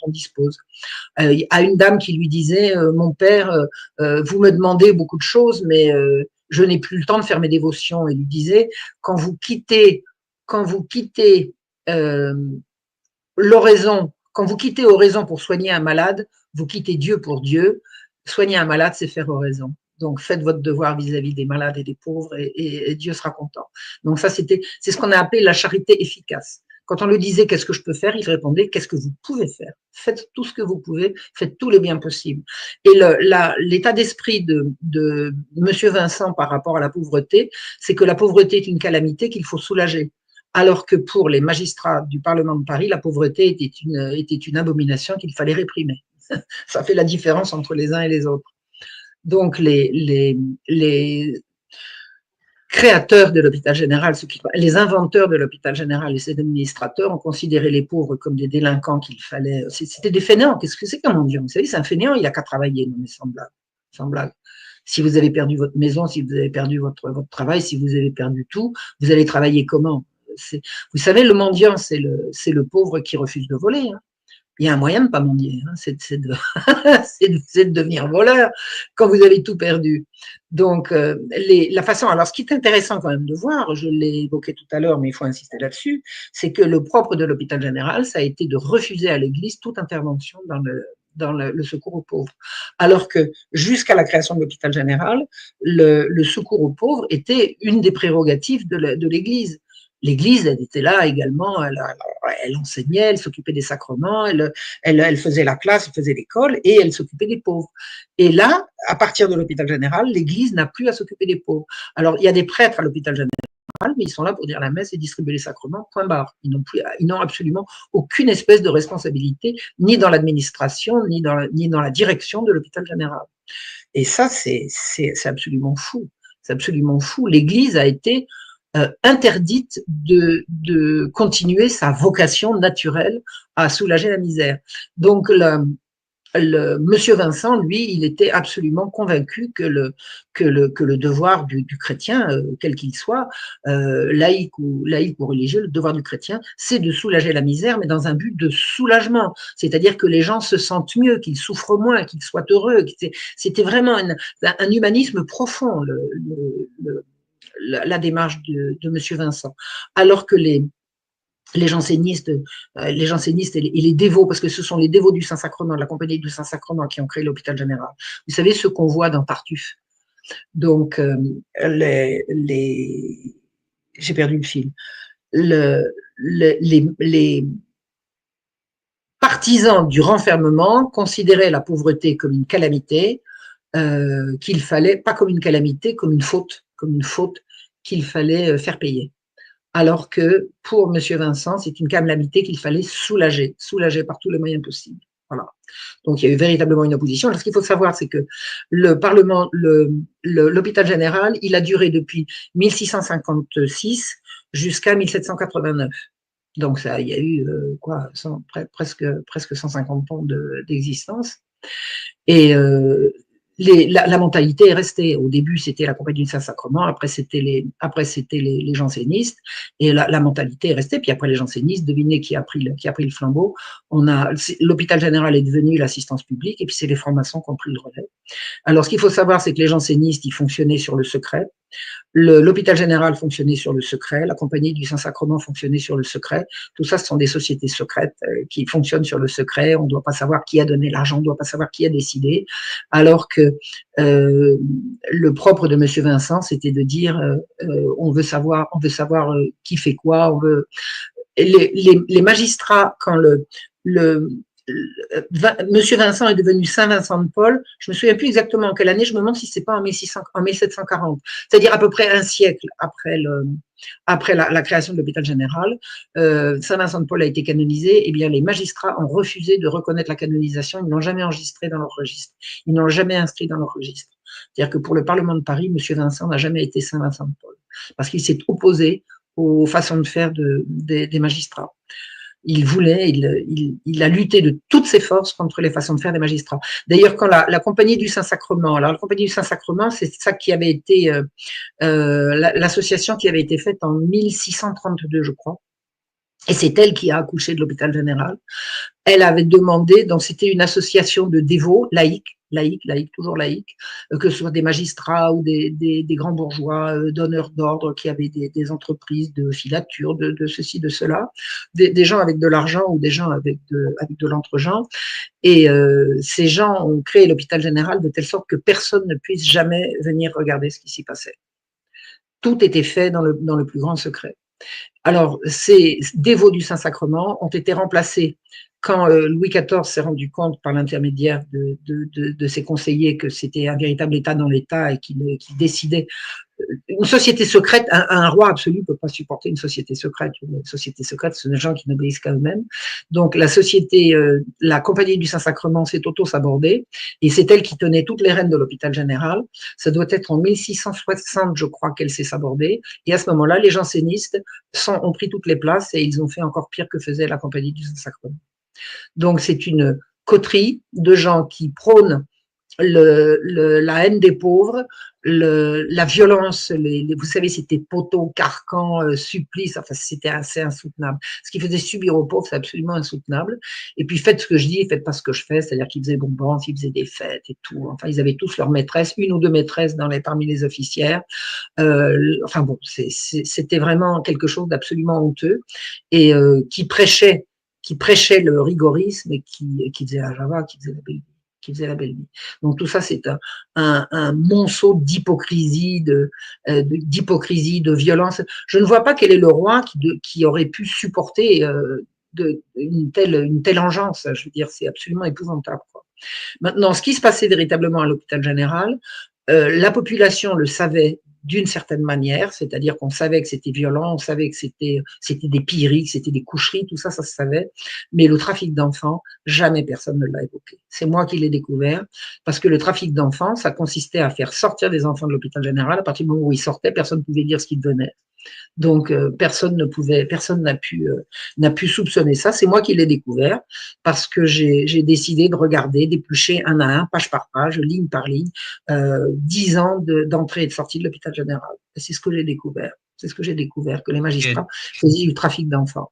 on dispose. À une dame qui lui disait, mon père, vous me demandez beaucoup de choses, mais je n'ai plus le temps de faire mes dévotions. Et il lui disait, quand vous quittez l'oraison, quand vous quittez oraison pour soigner un malade, vous quittez Dieu pour Dieu. Soigner un malade, c'est faire oraison. Donc, faites votre devoir vis-à-vis des malades et des pauvres et Dieu sera content. Donc, c'est ce qu'on a appelé la charité efficace. Quand on lui disait qu'est-ce que je peux faire, il répondait qu'est-ce que vous pouvez faire. Faites tout ce que vous pouvez, faites tous les biens possibles. Et l'état d'esprit de Monsieur Vincent par rapport à la pauvreté, c'est que la pauvreté est une calamité qu'il faut soulager. Alors que pour les magistrats du Parlement de Paris, la pauvreté était une abomination qu'il fallait réprimer. Ça fait la différence entre les uns et les autres. Donc, les créateurs de l'hôpital général, les inventeurs de l'hôpital général et ses administrateurs ont considéré les pauvres comme des délinquants qu'il fallait… C'était des fainéants. Qu'est-ce que c'est qu'un mendiant? Vous savez, c'est un fainéant, il n'a qu'à travailler, non mais sans blague. Si vous avez perdu votre maison, si vous avez perdu votre travail, si vous avez perdu tout, vous allez travailler comment? Vous savez, le mendiant, c'est le pauvre qui refuse de voler. Hein. Il y a un moyen de ne pas mendier, hein, c'est de devenir voleur quand vous avez tout perdu. Donc, la façon… Alors, ce qui est intéressant quand même de voir, je l'ai évoqué tout à l'heure, mais il faut insister là-dessus, c'est que le propre de l'hôpital général, ça a été de refuser à l'Église toute intervention dans le secours aux pauvres. Alors que jusqu'à la création de l'hôpital général, le secours aux pauvres était une des prérogatives de l'Église. L'Église, elle était là également, elle enseignait, elle s'occupait des sacrements, elle faisait la classe, elle faisait l'école et elle s'occupait des pauvres. Et là, à partir de l'hôpital général, l'Église n'a plus à s'occuper des pauvres. Alors, il y a des prêtres à l'hôpital général, mais ils sont là pour dire la messe et distribuer les sacrements, point barre. Ils n'ont absolument aucune espèce de responsabilité, ni dans l'administration, ni dans la direction de l'hôpital général. Et ça, c'est absolument fou. C'est absolument fou. L'Église a été interdite de continuer sa vocation naturelle à soulager la misère. Donc, Monsieur Vincent, lui, il était absolument convaincu que le devoir du chrétien, quel qu'il soit, laïque ou religieux, le devoir du chrétien, c'est de soulager la misère, mais dans un but de soulagement. C'est-à-dire que les gens se sentent mieux, qu'ils souffrent moins, qu'ils soient heureux. C'était vraiment un humanisme profond, la démarche de Monsieur Vincent. Alors que les jansénistes et les dévots, parce que ce sont les dévots du Saint-Sacrement, de la Compagnie du Saint-Sacrement qui ont créé l'hôpital général. Vous savez, ce qu'on voit dans Tartuffe. Donc, j'ai perdu le fil. Les partisans du renfermement considéraient la pauvreté comme une calamité, qu'il fallait, pas comme une calamité, comme une faute qu'il fallait faire payer. Alors que pour M. Vincent, c'est une calamité qu'il fallait soulager par tous les moyens possibles. Voilà. Donc, il y a eu véritablement une opposition. Alors, ce qu'il faut savoir, c'est que le Parlement, l'hôpital général, il a duré depuis 1656 jusqu'à 1789. Donc, il y a eu presque 150 ans d'existence. Et la mentalité est restée. Au début, c'était la Compagnie du Saint-Sacrement, après c'était les jansénistes, et la mentalité est restée. Puis après les jansénistes, devinez qui a pris le flambeau. L'hôpital général est devenu l'assistance publique, et puis c'est les francs-maçons qui ont pris le relais. Alors, ce qu'il faut savoir, c'est que les jansénistes, ils fonctionnaient sur le secret. L'hôpital général fonctionnait sur le secret, la compagnie du Saint-Sacrement fonctionnait sur le secret. Tout ça, ce sont des sociétés secrètes qui fonctionnent sur le secret. On ne doit pas savoir qui a donné l'argent, on ne doit pas savoir qui a décidé. Alors que le propre de Monsieur Vincent, c'était de dire on veut savoir qui fait quoi. On veut les magistrats quand Monsieur Vincent est devenu Saint Vincent de Paul, je me souviens plus exactement en quelle année, je me demande si c'est pas en 1740, c'est-à-dire à peu près un siècle après la création de l'hôpital général. Saint Vincent de Paul a été canonisé, et bien les magistrats ont refusé de reconnaître la canonisation, ils n'ont jamais enregistré dans leur registre, ils n'ont jamais inscrit dans leur registre. C'est-à-dire que pour le Parlement de Paris, Monsieur Vincent n'a jamais été Saint Vincent de Paul, parce qu'il s'est opposé aux façons de faire des magistrats. Il a lutté de toutes ses forces contre les façons de faire des magistrats. D'ailleurs, quand la compagnie du Saint-Sacrement, alors la compagnie du Saint-Sacrement, c'est ça qui avait été l'association qui avait été faite en 1632, je crois. Et c'est elle qui a accouché de l'hôpital général. Elle avait demandé, donc c'était une association de dévots laïcs, toujours laïques, que ce soit des magistrats ou des grands bourgeois, donneurs d'ordre qui avaient des entreprises de filature, de ceci, de cela, des gens avec de l'argent ou des gens avec de l'entre-gens. Et ces gens ont créé l'hôpital général de telle sorte que personne ne puisse jamais venir regarder ce qui s'y passait. Tout était fait dans le plus grand secret. Alors, ces dévots du Saint-Sacrement ont été remplacés quand Louis XIV s'est rendu compte par l'intermédiaire de ses conseillers que c'était un véritable État dans l'État et qu'il décidait. Une société secrète, un roi absolu ne peut pas supporter une société secrète. Une société secrète, ce sont des gens qui n'obéissent qu'à eux-mêmes. Donc la compagnie du Saint-Sacrement s'est auto-sabordée et c'est elle qui tenait toutes les rênes de l'hôpital général. Ça doit être en 1660, je crois, qu'elle s'est sabordée. Et à ce moment-là, les jansénistes ont pris toutes les places et ils ont fait encore pire que faisait la compagnie du Saint-Sacrement. Donc c'est une coterie de gens qui prônent la haine des pauvres, la violence, vous savez, c'était poteaux, carcans, supplices, enfin, c'était assez insoutenable. Ce qu'ils faisaient subir aux pauvres, c'est absolument insoutenable. Et puis, faites ce que je dis, faites pas ce que je fais, c'est-à-dire qu'ils faisaient bonbons, ils faisaient des fêtes et tout. Enfin, ils avaient tous leurs maîtresses, une ou deux maîtresses parmi les officières. Enfin bon, c'était vraiment quelque chose d'absolument honteux et qui prêchait le rigorisme et qui faisait la java, qui faisait la belle vie. Donc tout ça, c'est un monceau d'hypocrisie, de violence. Je ne vois pas quel est le roi qui aurait pu supporter une telle engeance. Je veux dire, c'est absolument épouvantable, quoi. Maintenant, ce qui se passait véritablement à l'hôpital général, la population le savait d'une certaine manière, c'est-à-dire qu'on savait que c'était violent, on savait que c'était des pilleries, que c'était des coucheries, tout ça, ça se savait. Mais le trafic d'enfants, jamais personne ne l'a évoqué. C'est moi qui l'ai découvert, parce que le trafic d'enfants, ça consistait à faire sortir des enfants de l'hôpital général. À partir du moment où ils sortaient, personne ne pouvait dire ce qu'ils devenaient. Donc personne n'a pu soupçonner ça. C'est moi qui l'ai découvert parce que j'ai décidé de regarder, d'éplucher un à un, page par page, ligne par ligne, 10 ans d'entrée et de sortie de l'hôpital général. C'est ce que j'ai découvert. C'est ce que j'ai découvert, que les magistrats faisaient du trafic d'enfants.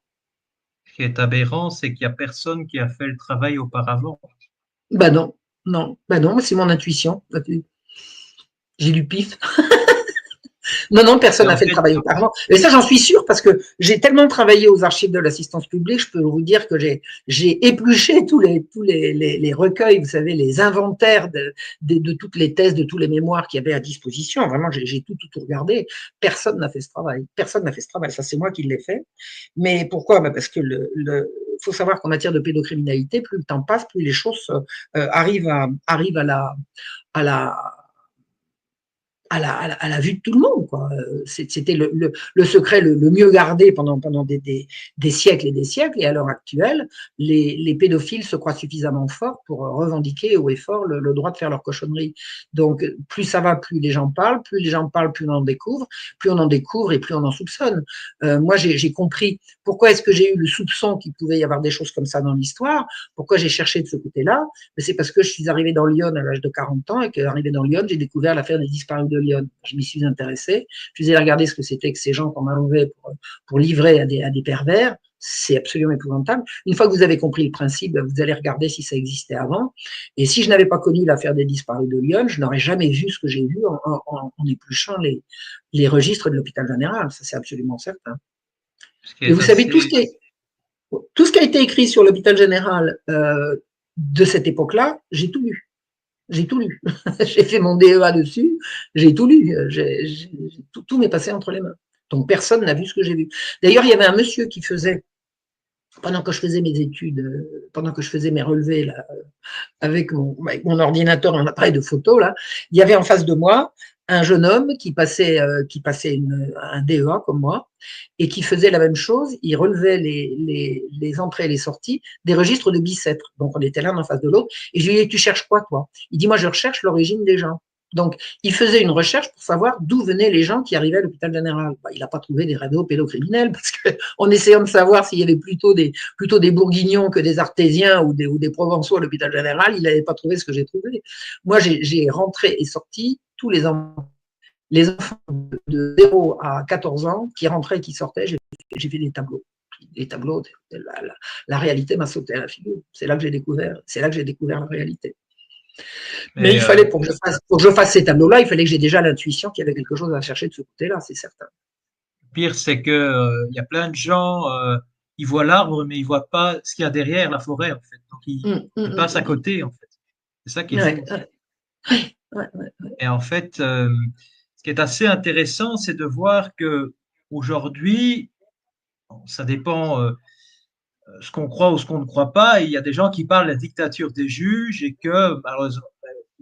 Ce qui est aberrant, c'est qu'il n'y a personne qui a fait le travail auparavant. Ben non, c'est mon intuition. J'ai du pif. Non, personne n'a fait le travail auparavant. Et ça, j'en suis sûre parce que j'ai tellement travaillé aux archives de l'assistance publique, je peux vous dire que j'ai épluché tous les recueils, vous savez, les inventaires de toutes les thèses, de tous les mémoires qu'il y avait à disposition. Vraiment, j'ai tout regardé. Personne n'a fait ce travail. Personne n'a fait ce travail. Ça, c'est moi qui l'ai fait. Mais pourquoi? Parce que faut savoir qu'en matière de pédocriminalité, plus le temps passe, plus les choses arrivent à la vue de tout le monde, quoi. C'était le secret le mieux gardé pendant des siècles et des siècles. Et à l'heure actuelle, les pédophiles se croient suffisamment forts pour revendiquer haut et fort le droit de faire leur cochonnerie. Donc, plus ça va, plus les gens parlent, plus on en découvre, et plus on en soupçonne. Moi, j'ai compris pourquoi est-ce que j'ai eu le soupçon qu'il pouvait y avoir des choses comme ça dans l'histoire, pourquoi j'ai cherché de ce côté-là. C'est parce que je suis arrivé dans Lyon à l'âge de 40 ans et qu'arrivé dans Lyon, j'ai découvert l'affaire des disparus de Lyon. Je m'y suis intéressé. Je faisais regarder ce que c'était que ces gens qu'on enlevait pour livrer à des pervers. c'est absolument épouvantable. Une fois que vous avez compris le principe, vous allez regarder si ça existait avant. Et si je n'avais pas connu l'affaire des disparus de Lyon, je n'aurais jamais vu ce que j'ai vu en épluchant les registres de l'hôpital général. Ça, c'est absolument certain. Et vous savez, tout ce qui a été écrit sur l'hôpital général de cette époque-là, j'ai tout lu. J'ai tout lu. J'ai fait mon DEA dessus, j'ai tout lu. Tout m'est passé entre les mains. Donc personne n'a vu ce que j'ai vu. D'ailleurs, il y avait un monsieur qui faisait, pendant que je faisais mes études, pendant que je faisais mes relevés là, avec mon ordinateur, mon appareil de photo, là, il y avait en face de moi un jeune homme qui passait un DEA comme moi et qui faisait la même chose. Il relevait les entrées et les sorties des registres de Bicêtre. Donc on était l'un en face de l'autre. Et je lui ai dit, tu cherches quoi toi? Il dit, moi je recherche l'origine des gens. Donc, il faisait une recherche pour savoir d'où venaient les gens qui arrivaient à l'hôpital général. Il n'a pas trouvé des pédocriminels parce qu'en essayant de savoir s'il y avait plutôt des bourguignons que des artésiens ou des provençaux à l'hôpital général, il n'avait pas trouvé ce que j'ai trouvé. Moi, j'ai rentré et sorti tous les enfants de 0 à 14 ans qui rentraient et qui sortaient, j'ai fait des tableaux. Les tableaux, la réalité m'a sauté à la figure. C'est là que j'ai découvert la réalité. Mais il fallait, pour que je fasse ces tableaux-là, il fallait que j'ai déjà l'intuition qu'il y avait quelque chose à chercher de ce côté-là, c'est certain. Le pire, c'est que y a plein de gens, ils voient l'arbre, mais ils voient pas ce qu'il y a derrière la forêt, en fait. Donc, ils passent à côté, en fait. C'est ça qui est fou. Et en fait, ce qui est assez intéressant, c'est de voir que aujourd'hui, ça dépend ce qu'on croit ou ce qu'on ne croit pas. Il y a des gens qui parlent de la dictature des juges et que, malheureusement,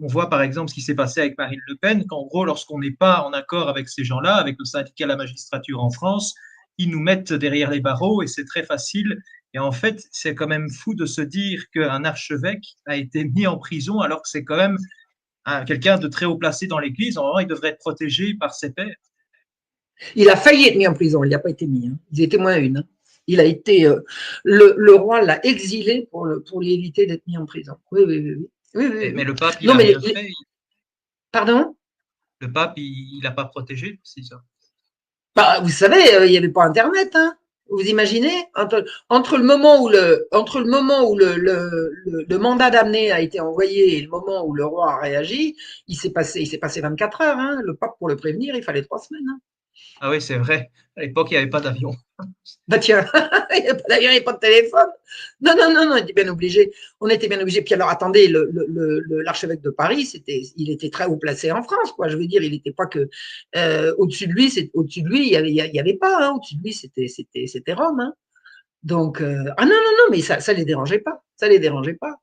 on voit par exemple ce qui s'est passé avec Marine Le Pen, qu'en gros, lorsqu'on n'est pas en accord avec ces gens-là, avec le syndicat de la magistrature en France, ils nous mettent derrière les barreaux et c'est très facile. Et en fait, c'est quand même fou de se dire qu'un archevêque a été mis en prison alors que c'est quand même quelqu'un de très haut placé dans l'Église. Normalement, il devrait être protégé par ses pairs. Il a failli être mis en prison, il n'y a pas été mis. Hein. Il était moins une. Hein. Il a été, le roi l'a exilé pour éviter d'être mis en prison. Oui. Mais le pape, il n'a rien fait. Pardon? Le pape, il n'a pas protégé, c'est ça. Bah, vous savez, il n'y avait pas Internet. Hein. Vous imaginez entre le moment où le mandat d'amener a été envoyé et le moment où le roi a réagi, il s'est passé 24 heures. Hein. Le pape, pour le prévenir, il fallait 3 semaines. Hein. Ah oui, c'est vrai. À l'époque, il n'y avait pas d'avion. Bah tiens, il n'y avait pas d'avion, il n'y avait pas de téléphone. Non, on était bien obligé. On était bien obligé. Puis alors, attendez, l'archevêque de Paris, il était très haut placé en France, quoi. Je veux dire, il n'était pas que au-dessus de lui, il y avait pas. Hein. Au-dessus de lui, c'était Rome. Hein. Donc, non, mais ça les dérangeait pas. Ça les dérangeait pas.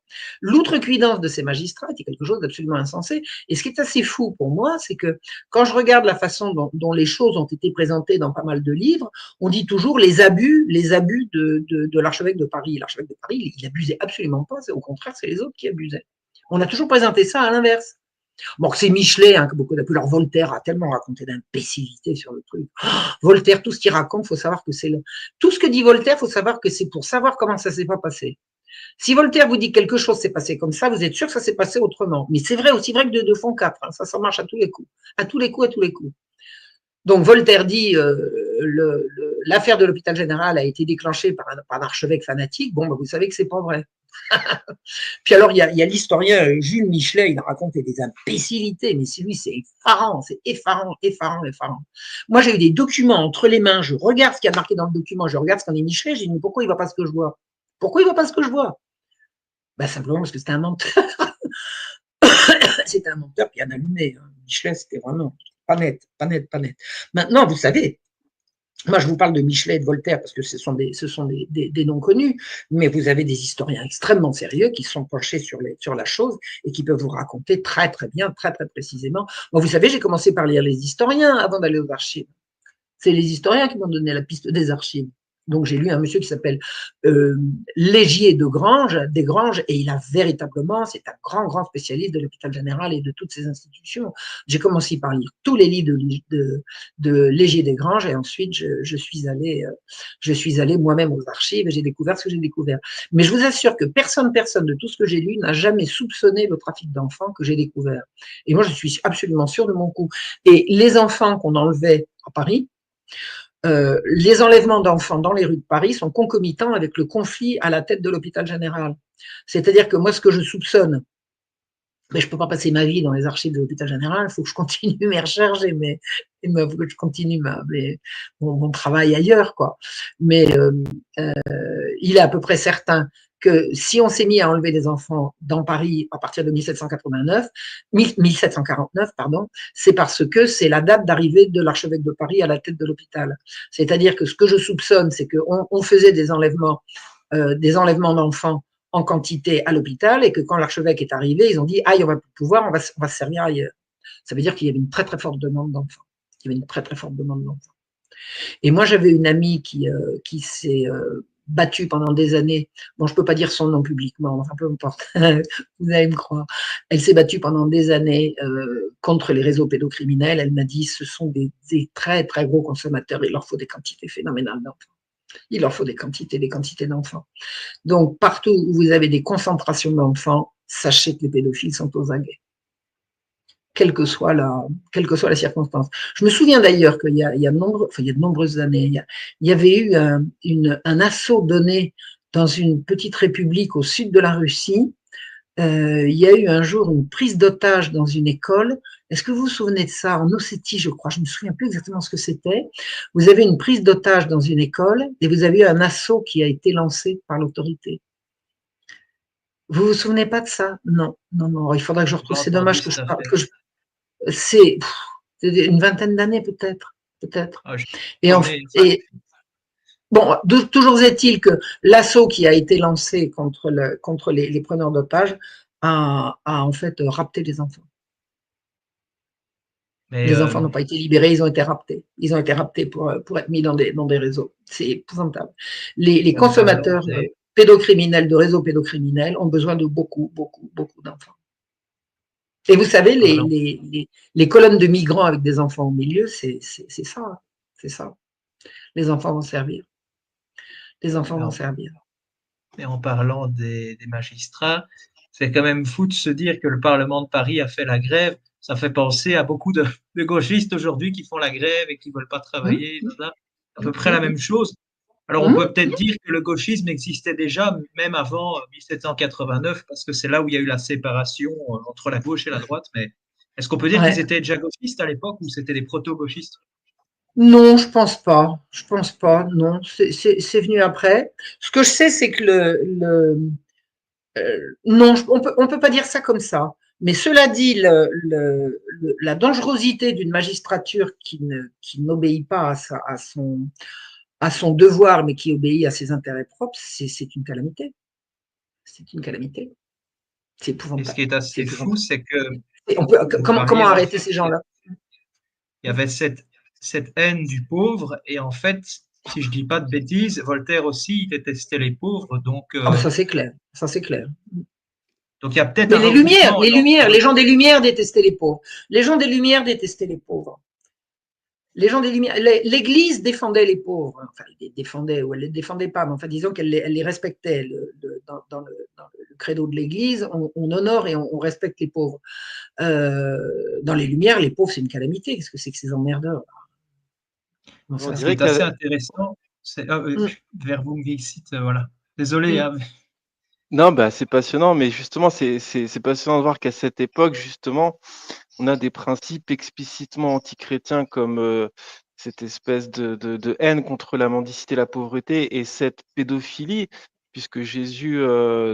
L'outrecuidance de ces magistrats était quelque chose d'absolument insensé. Et ce qui est assez fou pour moi, c'est que quand je regarde la façon dont les choses ont été présentées dans pas mal de livres, on dit toujours les abus de l'archevêque de Paris. L'archevêque de Paris, il abusait absolument pas. Au contraire, c'est les autres qui abusaient. On a toujours présenté ça à l'inverse. Bon, c'est Michelet, hein, que beaucoup d'appuis. Alors, Voltaire a tellement raconté d'imbécilité sur le truc. Oh, Voltaire, tout ce qu'il raconte, faut savoir que tout ce que dit Voltaire, faut savoir que c'est pour savoir comment ça s'est pas passé. Si Voltaire vous dit que quelque chose s'est passé comme ça, vous êtes sûr que ça s'est passé autrement. Mais c'est vrai, aussi vrai que de fond 4. Hein, ça marche à tous les coups. À tous les coups. Donc, Voltaire dit l'affaire de l'hôpital général a été déclenchée par un archevêque fanatique. Bon, ben, vous savez que c'est pas vrai. Puis alors, il y a l'historien Jules Michelet, il a raconté des imbécilités, mais lui, c'est effarant. Moi, j'ai eu des documents entre les mains, je regarde ce qu'il y a marqué dans le document, je regarde ce qu'en est Michelet, j'ai dit, mais pourquoi il ne voit pas ce que je vois? Ben, simplement parce que c'était un menteur. C'était un menteur bien allumé. Hein. Michelet, c'était vraiment pas net. Maintenant, vous savez, moi, je vous parle de Michelet et de Voltaire parce que ce sont des noms connus, mais vous avez des historiens extrêmement sérieux qui sont penchés sur la chose et qui peuvent vous raconter très, très bien, très, très précisément. Bon, vous savez, j'ai commencé par lire les historiens avant d'aller aux archives. C'est les historiens qui m'ont donné la piste des archives. Donc, j'ai lu un monsieur qui s'appelle Légier des Granges, et il a véritablement, c'est un grand spécialiste de l'hôpital général et de toutes ces institutions. J'ai commencé par lire tous les livres de Légier des Granges, et ensuite, je suis allée moi-même aux archives et j'ai découvert ce que j'ai découvert. Mais je vous assure que personne de tout ce que j'ai lu n'a jamais soupçonné le trafic d'enfants que j'ai découvert. Et moi, je suis absolument sûre de mon coup. Et les enfants qu'on enlevait à Paris, les enlèvements d'enfants dans les rues de Paris sont concomitants avec le conflit à la tête de l'hôpital général. C'est-à-dire que moi, ce que je soupçonne, mais je ne peux pas passer ma vie dans les archives de l'hôpital général, il faut que je continue mes recherches il faut que je continue mon travail ailleurs, quoi. Mais il est à peu près certain que si on s'est mis à enlever des enfants dans Paris à partir de 1749, pardon, c'est parce que c'est la date d'arrivée de l'archevêque de Paris à la tête de l'hôpital. C'est-à-dire que ce que je soupçonne, c'est qu'on faisait des enlèvements d'enfants en quantité à l'hôpital et que quand l'archevêque est arrivé, ils ont dit « Ah, on va plus pouvoir, on va se servir ailleurs ». Ça veut dire qu'il y avait une très très forte demande d'enfants. Il y avait une très très forte demande d'enfants. Et moi, j'avais une amie qui s'est battue pendant des années. Bon, je ne peux pas dire son nom publiquement, enfin peu importe, vous allez me croire. Elle s'est battue pendant des années contre les réseaux pédocriminels. Elle m'a dit ce sont des très très gros consommateurs, il leur faut des quantités phénoménales d'enfants. Il leur faut des quantités d'enfants. Donc, partout où vous avez des concentrations d'enfants, sachez que les pédophiles sont aux aguets, quelle que soit la circonstance. Je me souviens d'ailleurs qu'il y a de nombreuses années, il y avait eu un assaut donné dans une petite république au sud de la Russie. Il y a eu un jour une prise d'otage dans une école. Est-ce que vous vous souvenez de ça? En Ossétie, je crois. Je ne me souviens plus exactement ce que c'était. Vous avez une prise d'otage dans une école et vous avez eu un assaut qui a été lancé par l'autorité. Vous vous souvenez pas de ça? Non, non, non. Il faudra que je retrouve. C'est dommage que c'est une vingtaine d'années peut-être. Ah, bon, toujours est-il que l'assaut qui a été lancé contre les preneurs d'otages a en fait rapté les enfants. Les enfants n'ont pas été libérés, ils ont été raptés. Ils ont été raptés pour être mis dans des réseaux. C'est épouvantable. Les consommateurs pédocriminels, de réseaux pédocriminels, ont besoin de beaucoup, beaucoup, beaucoup d'enfants. Et vous savez, les colonnes de migrants avec des enfants au milieu, c'est ça. C'est ça. Les enfants vont servir. Les enfants vont servir. Et en parlant des magistrats, c'est quand même fou de se dire que le Parlement de Paris a fait la grève. Ça fait penser à beaucoup de gauchistes aujourd'hui qui font la grève et qui ne veulent pas travailler. C'est à peu près la même chose. Alors, on peut peut-être dire que le gauchisme existait déjà, même avant 1789, parce que c'est là où il y a eu la séparation entre la gauche et la droite. Mais est-ce qu'on peut dire qu'ils étaient déjà gauchistes à l'époque ou c'était des proto-gauchistes? Non, je pense pas. Je pense pas. Non, c'est venu après. Ce que je sais, c'est que non, on peut pas dire ça comme ça. Mais cela dit, la dangerosité d'une magistrature qui n'obéit pas à son devoir, mais qui obéit à ses intérêts propres, c'est une calamité. C'est une calamité. C'est épouvantable. Et ce qui est assez fou, c'est que… Comment arrêter ces gens-là? Il y avait cette haine du pauvre, et en fait, si je dis pas de bêtises, Voltaire aussi, il détestait les pauvres, donc… ça c'est clair, ça c'est clair. Donc il y a peut-être les Lumières, les gens des Lumières détestaient les pauvres. Les gens des Lumières détestaient les pauvres. Les gens des Lumières, l'Église défendait les pauvres. Enfin, elle les défendait ou elle les défendait pas, mais enfin disons qu'elle les respectait. Dans le credo de l'Église, on honore et on respecte les pauvres. Dans les Lumières, les pauvres c'est une calamité. Qu'est-ce que c'est que ces emmerdeurs? Ce qui est assez intéressant, c'est vers vous, voilà. Désolé. Hein, mais… Non, bah, c'est passionnant, mais justement, c'est passionnant de voir qu'à cette époque, justement, on a des principes explicitement antichrétiens comme cette espèce de haine contre la mendicité, la pauvreté et cette pédophilie, puisque Jésus,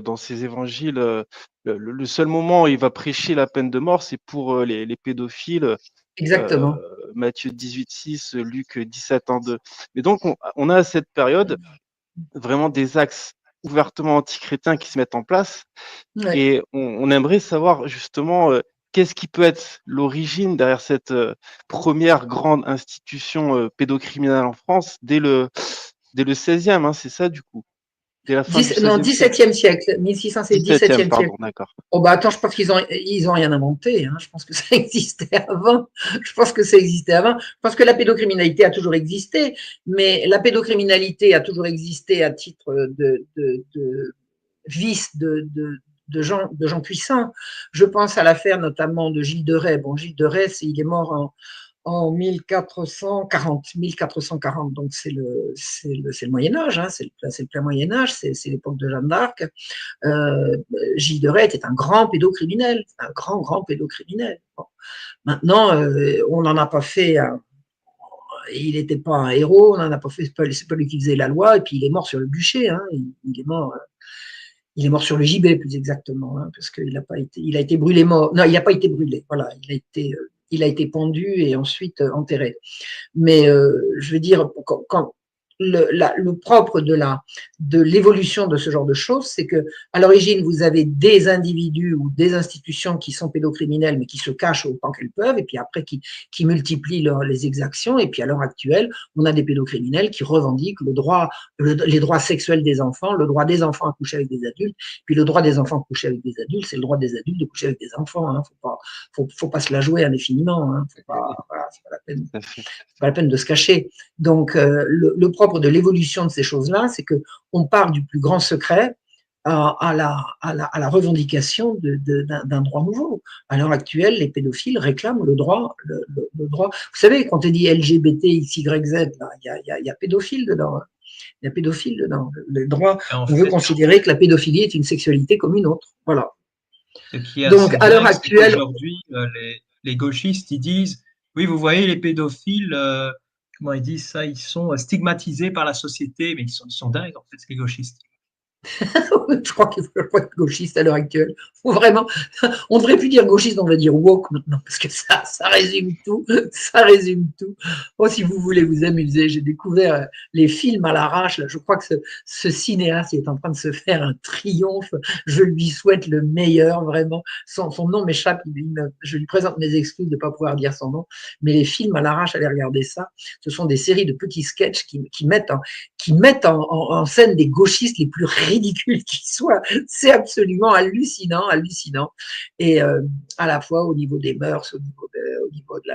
dans ses évangiles, le seul moment où il va prêcher la peine de mort, c'est pour les pédophiles. Exactement. Matthieu 18,6, Luc 17,2. Mais donc, on a à cette période vraiment des axes ouvertement antichrétiens qui se mettent en place. Ouais. Et on aimerait savoir justement qu'est-ce qui peut être l'origine derrière cette première grande institution pédocriminelle en France dès le 16e, hein, c'est ça du coup? Dès la fin du 17e siècle, 1600, c'est 17e siècle. Pardon, d'accord. Oh bah attends, je pense qu'ils ont rien inventé. Hein. Je pense que ça existait avant. Je pense que la pédocriminalité a toujours existé, mais la pédocriminalité a toujours existé à titre de vice de gens puissants. Je pense à l'affaire notamment de Gilles de Rais. Bon, Gilles de Rais, il est mort en 1440, donc c'est le Moyen-Âge, hein, c'est le plein Moyen-Âge, c'est l'époque de Jeanne d'Arc. Gilles de Rais était un grand pédocriminel, un grand pédocriminel. Bon. Maintenant, on n'en a pas fait il n'était pas un héros, on n'en a pas fait, c'est pas lui qui faisait la loi, et puis il est mort sur le bûcher, hein, il est mort sur le gibet, plus exactement, hein, parce qu'il a été brûlé mort. Non, il n'a pas été brûlé, voilà, il a été pendu et ensuite enterré. Mais je veux dire, quand le propre de l'évolution de ce genre de choses, c'est que à l'origine, vous avez des individus ou des institutions qui sont pédocriminels, mais qui se cachent autant qu'elles peuvent, et puis après qui multiplient les exactions. Et puis à l'heure actuelle, on a des pédocriminels qui revendiquent les droits sexuels des enfants, le droit des enfants à coucher avec des adultes, puis le droit des enfants à coucher avec des adultes, c'est le droit des adultes de coucher avec des enfants. Hein. Faut pas se la jouer indéfiniment. Hein. Voilà, c'est pas la peine. C'est pas la peine de se cacher. Donc, le propre de l'évolution de ces choses-là, c'est qu'on part du plus grand secret à la revendication d'un droit nouveau. À l'heure actuelle, les pédophiles réclament le droit. Le droit. Vous savez, quand on dit LGBT, XYZ, il y a pédophile dedans. Hein. Il y a pédophile dedans. Le droit, on veut considérer que la pédophilie est une sexualité comme une autre. Voilà. Donc, à l'heure actuelle. Aujourd'hui, les gauchistes, ils disent oui, vous voyez, les pédophiles, comment ils disent ça, ils sont stigmatisés par la société, mais ils sont dingues, en fait, les gauchistes. Je crois qu'il faut pas être gauchiste à l'heure actuelle. Faut vraiment, on ne devrait plus dire gauchiste, on va dire woke maintenant, parce que ça résume tout. Ça résume tout. Oh, si vous voulez vous amuser, j'ai découvert les films à l'arrache. Là. Je crois que ce cinéaste est en train de se faire un triomphe. Je lui souhaite le meilleur, vraiment. Son nom m'échappe. Je lui présente mes excuses de ne pas pouvoir dire son nom. Mais les films à l'arrache, allez regarder ça. Ce sont des séries de petits sketchs qui mettent en scène des gauchistes les plus ridicule qui soit, c'est absolument hallucinant. Et à la fois au niveau des mœurs, au niveau de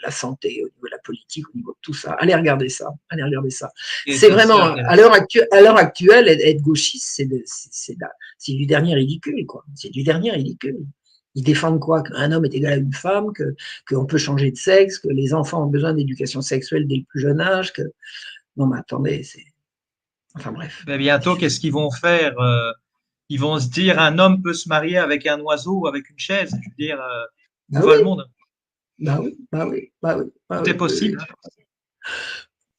la santé, au niveau de la politique, au niveau de tout ça. Allez regarder ça. C'est vraiment, à l'heure actuelle, être gauchiste, c'est du dernier ridicule, quoi. C'est du dernier ridicule. Ils défendent quoi? Qu'un homme est égal à une femme, qu'on peut changer de sexe, que les enfants ont besoin d'éducation sexuelle dès le plus jeune âge, non, mais attendez, enfin bref. Mais bientôt, qu'est-ce qu'ils vont faire? Ils vont se dire un homme peut se marier avec un oiseau ou avec une chaise. Je veux dire, où va le monde? Bah oui. Tout est possible.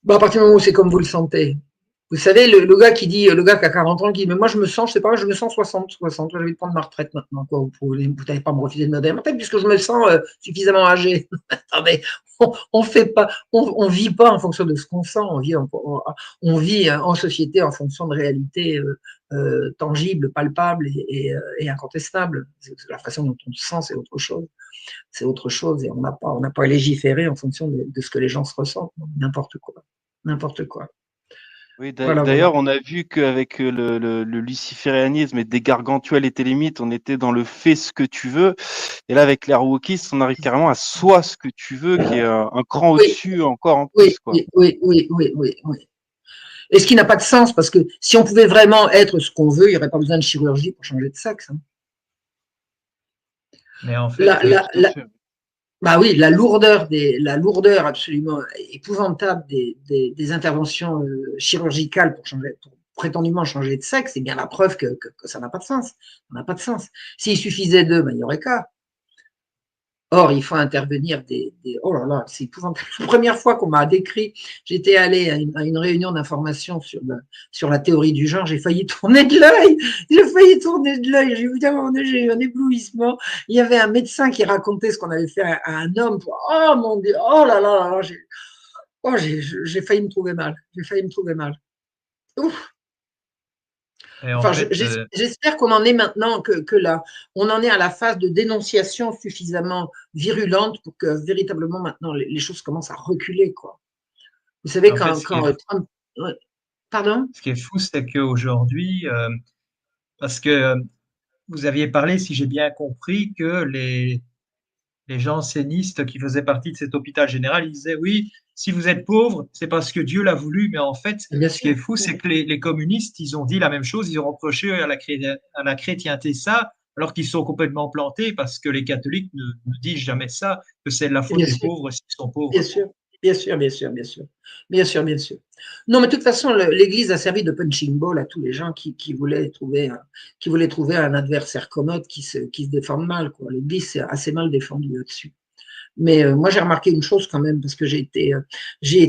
À partir du moment où c'est comme vous le sentez. Vous savez, le gars qui a 40 ans, qui dit, mais moi je me sens 60, je vais prendre ma retraite maintenant. Quoi. Vous n'allez pas me refuser de me donner ma retraite puisque je me sens suffisamment âgé. Attendez, on vit pas en fonction de ce qu'on sent, on vit en société en fonction de réalités tangibles, palpables et incontestables. La façon dont on se sent, c'est autre chose. C'est autre chose et on n'a pas à légiférer en fonction de ce que les gens se ressentent. N'importe quoi. Oui, d'ailleurs, on a vu qu'avec le luciférianisme et des gargantuels et télémites, on était dans le fais ce que tu veux. Et là, avec l'air wokiste, on arrive carrément à sois ce que tu veux, qui est un cran au-dessus encore en plus. Quoi. Oui. Et ce qui n'a pas de sens, parce que si on pouvait vraiment être ce qu'on veut, il n'y aurait pas besoin de chirurgie pour changer de sexe. Hein. Mais en fait, bah oui, la lourdeur absolument épouvantable des interventions chirurgicales pour prétendument changer de sexe, c'est bien la preuve que ça n'a pas de sens. Ça n'a pas de sens. S'il suffisait d'eux, ben, il n'y aurait qu'à. Or, il faut intervenir oh là là, c'est épouvantable. La première fois qu'on m'a décrit, j'étais allée à une réunion d'information sur la théorie du genre, j'ai failli tourner de l'œil. J'ai eu un éblouissement. Il y avait un médecin qui racontait ce qu'on avait fait à un homme. Oh mon Dieu, oh là là, j'ai failli me trouver mal. Ouf. Enfin, j'espère qu'on en est maintenant que là, on en est à la phase de dénonciation suffisamment virulente pour que véritablement maintenant les choses commencent à reculer, quoi. Vous savez, Trump. Pardon? Ce qui est fou, c'est qu'aujourd'hui, parce que vous aviez parlé, si j'ai bien compris, que les jansénistes qui faisaient partie de cet hôpital général, ils disaient oui, si vous êtes pauvre, c'est parce que Dieu l'a voulu. Mais en fait, ce qui est fou, c'est que les communistes, ils ont dit la même chose. Ils ont reproché à la chrétienté ça. alors qu'ils sont complètement plantés parce que les catholiques ne disent jamais ça, que c'est la faute Bien des sûr. pauvres s'ils sont pauvres. Bien sûr, bien sûr, bien sûr, bien sûr, bien sûr, bien sûr. Non, mais de toute façon, l'Église a servi de punching ball à tous les gens qui voulaient trouver un adversaire commode qui se défende mal, quoi. L'Église s'est assez mal défendue là-dessus. Mais moi, j'ai remarqué une chose quand même, parce que j'ai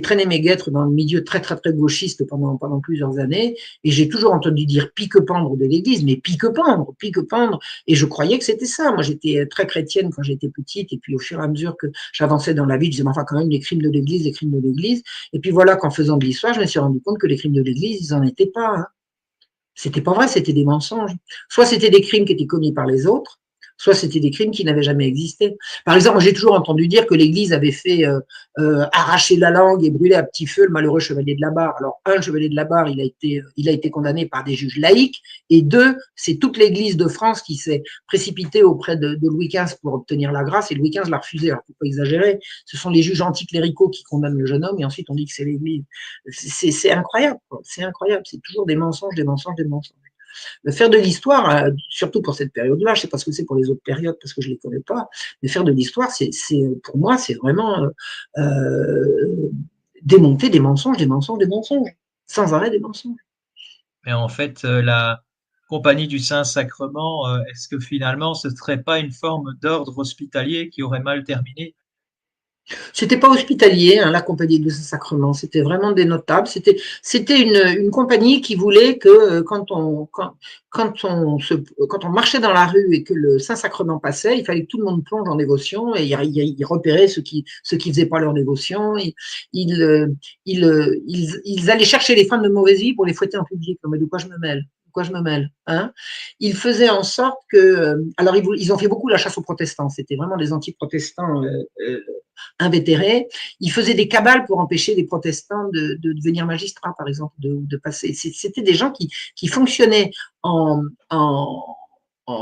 traîné mes guêtres dans le milieu très, très, très gauchiste pendant plusieurs années, et j'ai toujours entendu dire pique-pendre de l'Église, mais pique-pendre, pique-pendre, et je croyais que c'était ça. Moi, j'étais très chrétienne quand j'étais petite, et puis au fur et à mesure que j'avançais dans la vie, je disais, enfin, quand même, les crimes de l'Église, les crimes de l'Église. Et puis voilà, qu'en faisant de l'histoire, je me suis rendu compte que les crimes de l'Église, ils n'en étaient pas, hein. C'était pas vrai, c'était des mensonges. Soit c'était des crimes qui étaient commis par les autres, soit c'était des crimes qui n'avaient jamais existé. Par exemple, j'ai toujours entendu dire que l'Église avait fait arracher la langue et brûler à petit feu le malheureux chevalier de la Barre. Alors, un, chevalier de la Barre, il a été condamné par des juges laïcs, et deux, c'est toute l'Église de France qui s'est précipitée auprès de Louis XV pour obtenir la grâce, et Louis XV l'a refusé. Alors, faut pas exagérer, ce sont les juges anticléricaux qui condamnent le jeune homme, et ensuite on dit que c'est l'Église. C'est incroyable, quoi. C'est incroyable, c'est toujours des mensonges, des mensonges, des mensonges. Faire de l'histoire, surtout pour cette période-là, je ne sais pas ce que c'est pour les autres périodes parce que je ne les connais pas, mais faire de l'histoire, pour moi, c'est vraiment démonter des mensonges, des mensonges, des mensonges, sans arrêt des mensonges. Mais en fait, la Compagnie du Saint-Sacrement, est-ce que finalement ce ne serait pas une forme d'ordre hospitalier qui aurait mal terminé? C'était pas hospitalier, hein, la compagnie du Saint-Sacrement, c'était vraiment des notables. C'était une compagnie qui voulait que quand on marchait dans la rue et que le Saint-Sacrement passait, il fallait que tout le monde plonge en dévotion, et il repérait ceux qui faisaient pas leur dévotion. Ils allaient chercher les femmes de mauvaise vie pour les fouetter en public. Mais de quoi je me mêle? Quoi je me mêle, hein? Ils faisaient en sorte que, alors ils ont fait beaucoup la chasse aux protestants. C'était vraiment des anti-protestants invétérés. Ils faisaient des cabales pour empêcher les protestants de devenir magistrats, par exemple, de passer. C'était des gens qui fonctionnaient en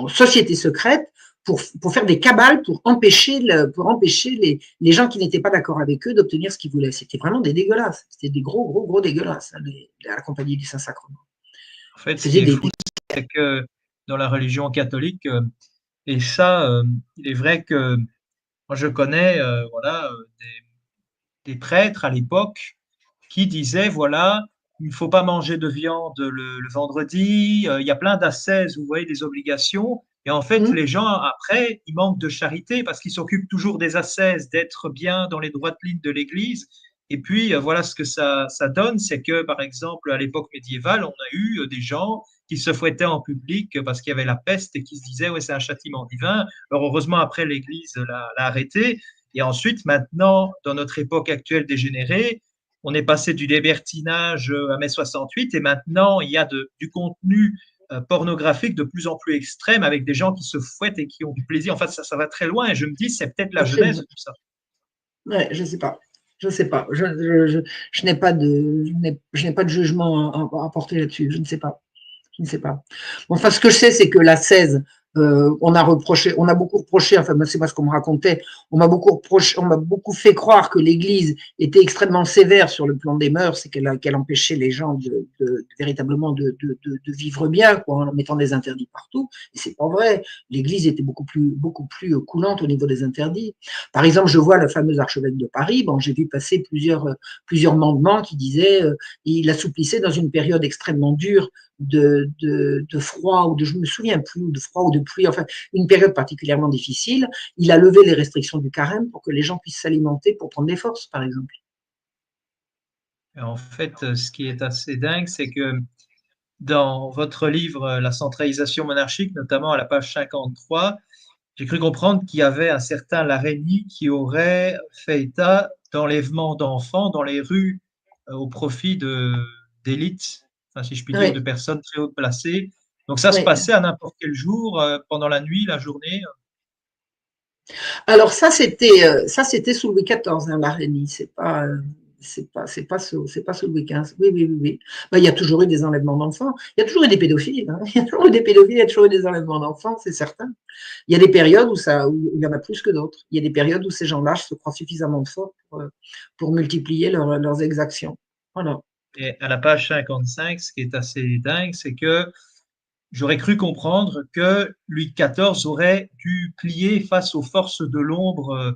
société secrète pour faire des cabales, pour empêcher les gens qui n'étaient pas d'accord avec eux d'obtenir ce qu'ils voulaient. C'était vraiment des dégueulasses. C'était des gros, gros, gros dégueulasses, hein, la Compagnie du Saint-Sacrement. En fait, Ils ce qui faisaient est fou, c'est que dans la religion catholique, et ça, il est vrai que moi je connais voilà, des prêtres à l'époque qui disaient, voilà, il ne faut pas manger de viande le vendredi, il y a plein d'ascèses, vous voyez, des obligations. Et en fait, les gens, après, ils manquent de charité parce qu'ils s'occupent toujours des ascèses, d'être bien dans les droites lignes de l'Église. Et puis, voilà ce que ça donne, c'est que, par exemple, à l'époque médiévale, on a eu des gens qui se fouettaient en public parce qu'il y avait la peste et qui se disaient, ouais, c'est un châtiment divin. Alors, heureusement, après, l'Église l'a arrêté. Et ensuite, maintenant, dans notre époque actuelle dégénérée, on est passé du libertinage à mai 68 et maintenant il y a du contenu pornographique de plus en plus extrême avec des gens qui se fouettent et qui ont du plaisir. En fait, ça va très loin et je me dis, c'est peut-être la genèse de tout ça. Ouais, je sais pas. Je sais pas. Je n'ai pas de jugement à porter là-dessus. Je ne sais pas. Je ne sais pas. Bon, enfin, ce que je sais, c'est que la 16, on a beaucoup reproché, enfin, c'est pas ce qu'on me racontait, on m'a beaucoup fait croire que l'Église était extrêmement sévère sur le plan des mœurs, c'est qu'elle empêchait les gens véritablement de vivre bien, quoi, en mettant des interdits partout. Et c'est pas vrai. L'Église était beaucoup plus coulante au niveau des interdits. Par exemple, je vois le fameux archevêque de Paris. Bon, j'ai vu passer plusieurs mandements qui disaient, il assouplissait dans une période extrêmement dure de froid ou je me souviens plus, de froid ou de pluie, enfin une période particulièrement difficile, il a levé les restrictions du carême pour que les gens puissent s'alimenter pour prendre des forces, par exemple. En fait, ce qui est assez dingue, c'est que dans votre livre La centralisation monarchique, notamment à la page 53, j'ai cru comprendre qu'il y avait un certain Larénie qui aurait fait état d'enlèvement d'enfants dans les rues au profit d'élites, enfin, si je puis dire, de Oui, personnes très haut placées. Donc ça se oui. passait à n'importe quel jour, pendant la nuit, la journée. Alors ça c'était sous Louis XIV, hein, l'Arénie, c'est pas sous Louis XV. Oui, oui, oui, oui. Ben, il y a toujours eu des enlèvements d'enfants. Il y a toujours eu des pédophiles, hein. Il y a toujours eu des pédophiles, il y a toujours eu des enlèvements d'enfants, c'est certain. Il y a des périodes où il y en a plus que d'autres. Il y a des périodes où ces gens-là se croient suffisamment forts pour multiplier leurs exactions. Voilà. Et à la page 55, ce qui est assez dingue, c'est que j'aurais cru comprendre que Louis XIV aurait dû plier face aux forces de l'ombre.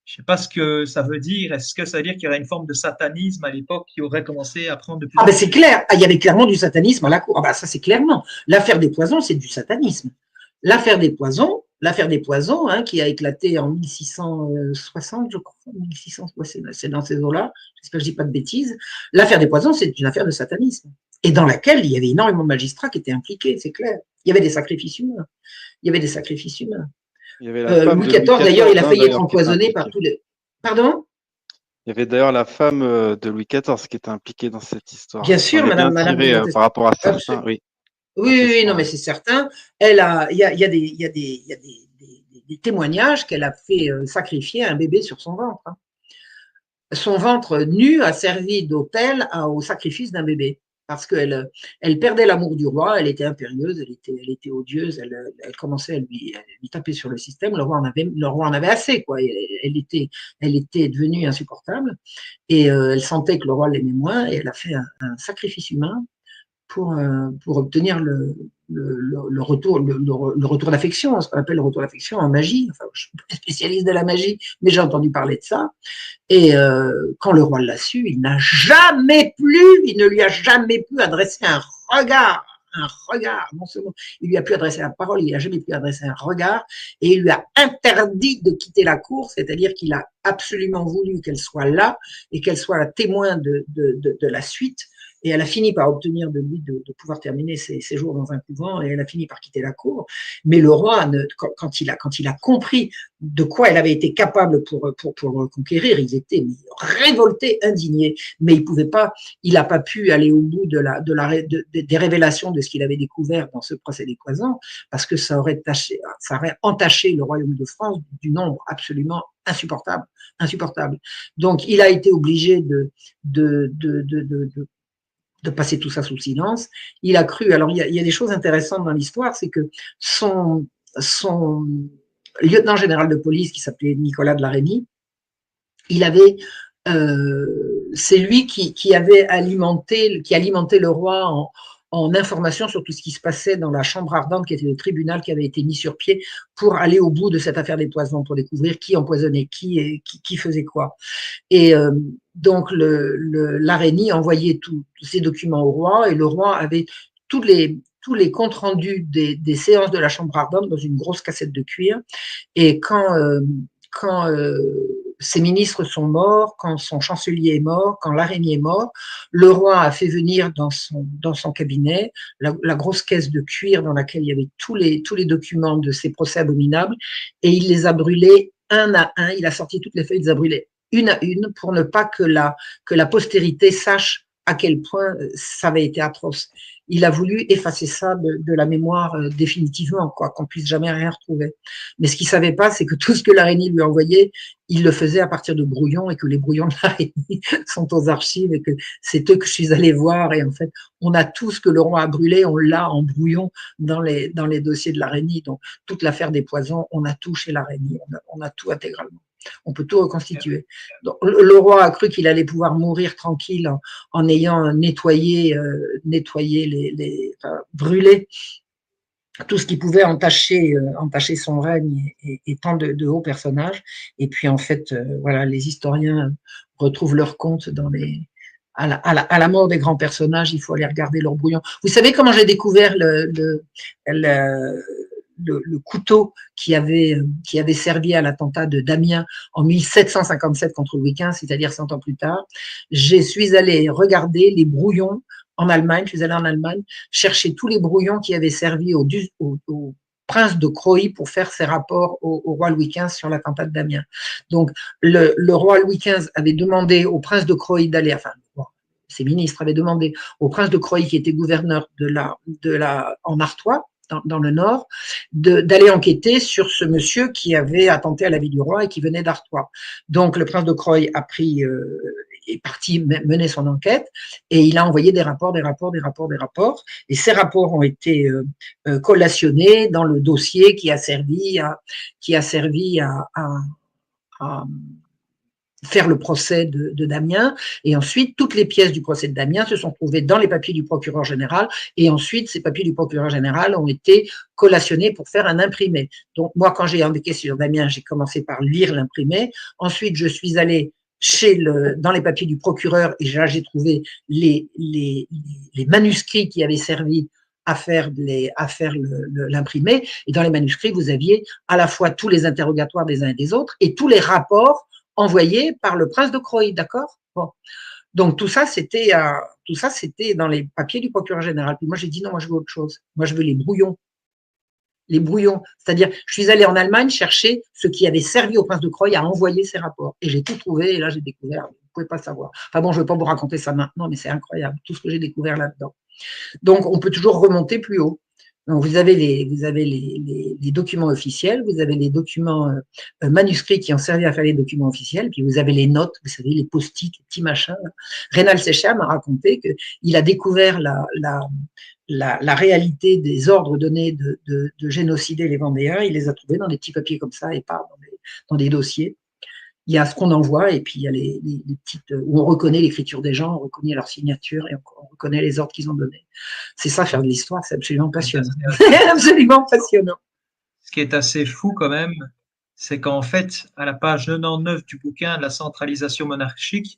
Je ne sais pas ce que ça veut dire. Est-ce que ça veut dire qu'il y aurait une forme de satanisme à l'époque qui aurait commencé à prendre de plus Ah en ben plus c'est de... clair, il y avait clairement du satanisme à la cour. Ah ben ça c'est clairement. L'affaire des poisons, c'est du satanisme. L'affaire des poisons, hein, qui a éclaté en 1660, je crois, 1600, ouais, c'est dans ces eaux-là, j'espère que je dis pas de bêtises. L'affaire des poisons, c'est une affaire de satanisme. Et dans laquelle il y avait énormément de magistrats qui étaient impliqués, c'est clair. Il y avait des sacrifices humains. Il y avait des sacrifices humains. Il y avait la femme Louis de Louis XIV, d'ailleurs, il XIV, a hein, failli être d'ailleurs, qui était empoisonné par impliquée. tous les. Pardon? Il y avait d'ailleurs la femme de Louis XIV qui était impliquée dans cette histoire. Bien Il s'en sûr, est bien Madame tiré Contessa. par rapport à certains, Absolument. oui, Oui, oui, non, professeurs, mais oui. c'est certain. Il y a des témoignages qu'elle a fait sacrifier un bébé sur son ventre, hein. Son ventre nu a servi d'autel au sacrifice d'un bébé. Parce elle perdait l'amour du roi, elle était impérieuse, elle était odieuse, elle commençait à lui taper sur le système. Le roi en avait assez, quoi. Elle était devenue insupportable et elle sentait que le roi l'aimait moins et elle a fait un sacrifice humain pour obtenir le retour d'affection, ce qu'on appelle le retour d'affection en magie. Enfin, je ne suis pas spécialiste de la magie, mais j'ai entendu parler de ça. Et quand le roi l'a su, il ne lui a jamais pu adresser un regard, non seulement il lui a pu adresser la parole, il n'a jamais pu adresser un regard, et il lui a interdit de quitter la cour, c'est-à-dire qu'il a absolument voulu qu'elle soit là et qu'elle soit la témoin de la suite. Et elle a fini par obtenir de lui de pouvoir terminer ses jours dans un couvent, et elle a fini par quitter la cour. Mais le roi, quand il a compris de quoi elle avait été capable pour le reconquérir, il était révolté, indigné. Mais il n'a pas pu aller au bout des révélations de ce qu'il avait découvert dans ce procès des poisons, parce que ça aurait entaché le royaume de France du nombre absolument insupportable, insupportable. Donc, il a été obligé de passer tout ça sous silence. Il a cru, alors il y a des choses intéressantes dans l'histoire, c'est que son lieutenant général de police, qui s'appelait Nicolas de la Reynie, c'est lui qui alimentait le roi en information sur tout ce qui se passait dans la chambre ardente, qui était le tribunal qui avait été mis sur pied pour aller au bout de cette affaire des poisons, pour découvrir qui empoisonnait qui faisait quoi. Et donc, l'Araignée envoyait tous ces documents au roi, et le roi avait tous les comptes rendus des séances de la chambre ardente dans une grosse cassette de cuir. Et quand ses ministres sont morts, quand son chancelier est mort, quand l'Araignée est mort, le roi a fait venir dans son cabinet la grosse caisse de cuir dans laquelle il y avait tous les documents de ces procès abominables, et il les a brûlés un à un. Il a sorti toutes les feuilles, il les a brûlées une à une pour ne pas que la postérité sache à quel point ça avait été atroce. Il a voulu effacer ça de la mémoire définitivement, quoi, qu'on puisse jamais rien retrouver. Mais ce qu'il savait pas, c'est que tout ce que l'Araignée lui envoyait, il le faisait à partir de brouillons, et que les brouillons de l'Araignée sont aux archives, et que c'est eux que je suis allée voir. Et en fait, on a tout ce que le roi a brûlé, on l'a en brouillon dans les dossiers de l'Araignée. Donc, toute l'affaire des poisons, on a tout chez l'Araignée, on a tout intégralement. On peut tout reconstituer. Donc, le roi a cru qu'il allait pouvoir mourir tranquille en ayant nettoyé, brûlé tout ce qui pouvait entacher son règne, et tant de hauts personnages. Et puis, en fait, voilà, les historiens retrouvent leur compte à la mort des grands personnages. Il faut aller regarder leur brouillon. Vous savez comment j'ai découvert le couteau qui avait servi à l'attentat de Damiens en 1757 contre Louis XV, c'est-à-dire 100 ans plus tard? Je suis allée regarder les brouillons en Allemagne. Je suis allée en Allemagne chercher tous les brouillons qui avaient servi au prince de Croÿ pour faire ses rapports au roi Louis XV sur l'attentat de Damiens. Donc, le roi Louis XV avait demandé au prince de Croÿ d'aller, enfin, ses ministres avaient demandé au prince de Croÿ, qui était gouverneur en Artois, dans le nord, d'aller enquêter sur ce monsieur qui avait attenté à la vie du roi et qui venait d'Artois. Donc, le prince de Croÿ est parti mener son enquête, et il a envoyé des rapports, et ces rapports ont été collationnés dans le dossier qui a servi à faire le procès de Damien. Et ensuite, toutes les pièces du procès de Damien se sont trouvées dans les papiers du procureur général. Et ensuite, ces papiers du procureur général ont été collationnés pour faire un imprimé. Donc, moi, quand j'ai indiqué sur Damien, j'ai commencé par lire l'imprimé. Ensuite, je suis allée dans les papiers du procureur et là, j'ai trouvé les manuscrits qui avaient servi à faire l'imprimé. Et dans les manuscrits, vous aviez à la fois tous les interrogatoires des uns et des autres et tous les rapports envoyé par le prince de Croÿ, d'accord? Bon. Donc tout ça, c'était dans les papiers du procureur général. Puis moi, j'ai dit non, moi je veux autre chose. Moi, je veux les brouillons. Les brouillons. C'est-à-dire, je suis allée en Allemagne chercher ce qui avait servi au prince de Croÿ à envoyer ses rapports. Et j'ai tout trouvé, et là, j'ai découvert, vous ne pouvez pas savoir. Enfin bon, je ne vais pas vous raconter ça maintenant, mais c'est incroyable, tout ce que j'ai découvert là-dedans. Donc, on peut toujours remonter plus haut. Donc, vous avez les documents officiels, vous avez les documents manuscrits qui ont servi à faire les documents officiels, puis vous avez les notes, vous savez, les post-it, les petits machins. Rénal Séchard m'a raconté qu'il a découvert la réalité des ordres donnés de génocider les Vendéens. Il les a trouvés dans des petits papiers comme ça et pas dans des dossiers. Il y a ce qu'on envoie et puis il y a les petites où on reconnaît l'écriture des gens, on reconnaît leur signature et on reconnaît les ordres qu'ils ont donnés. C'est ça, faire de l'histoire, c'est absolument passionnant. Absolument passionnant. Ce qui est assez fou quand même, c'est qu'en fait, à la page 99 du bouquin de la centralisation monarchique,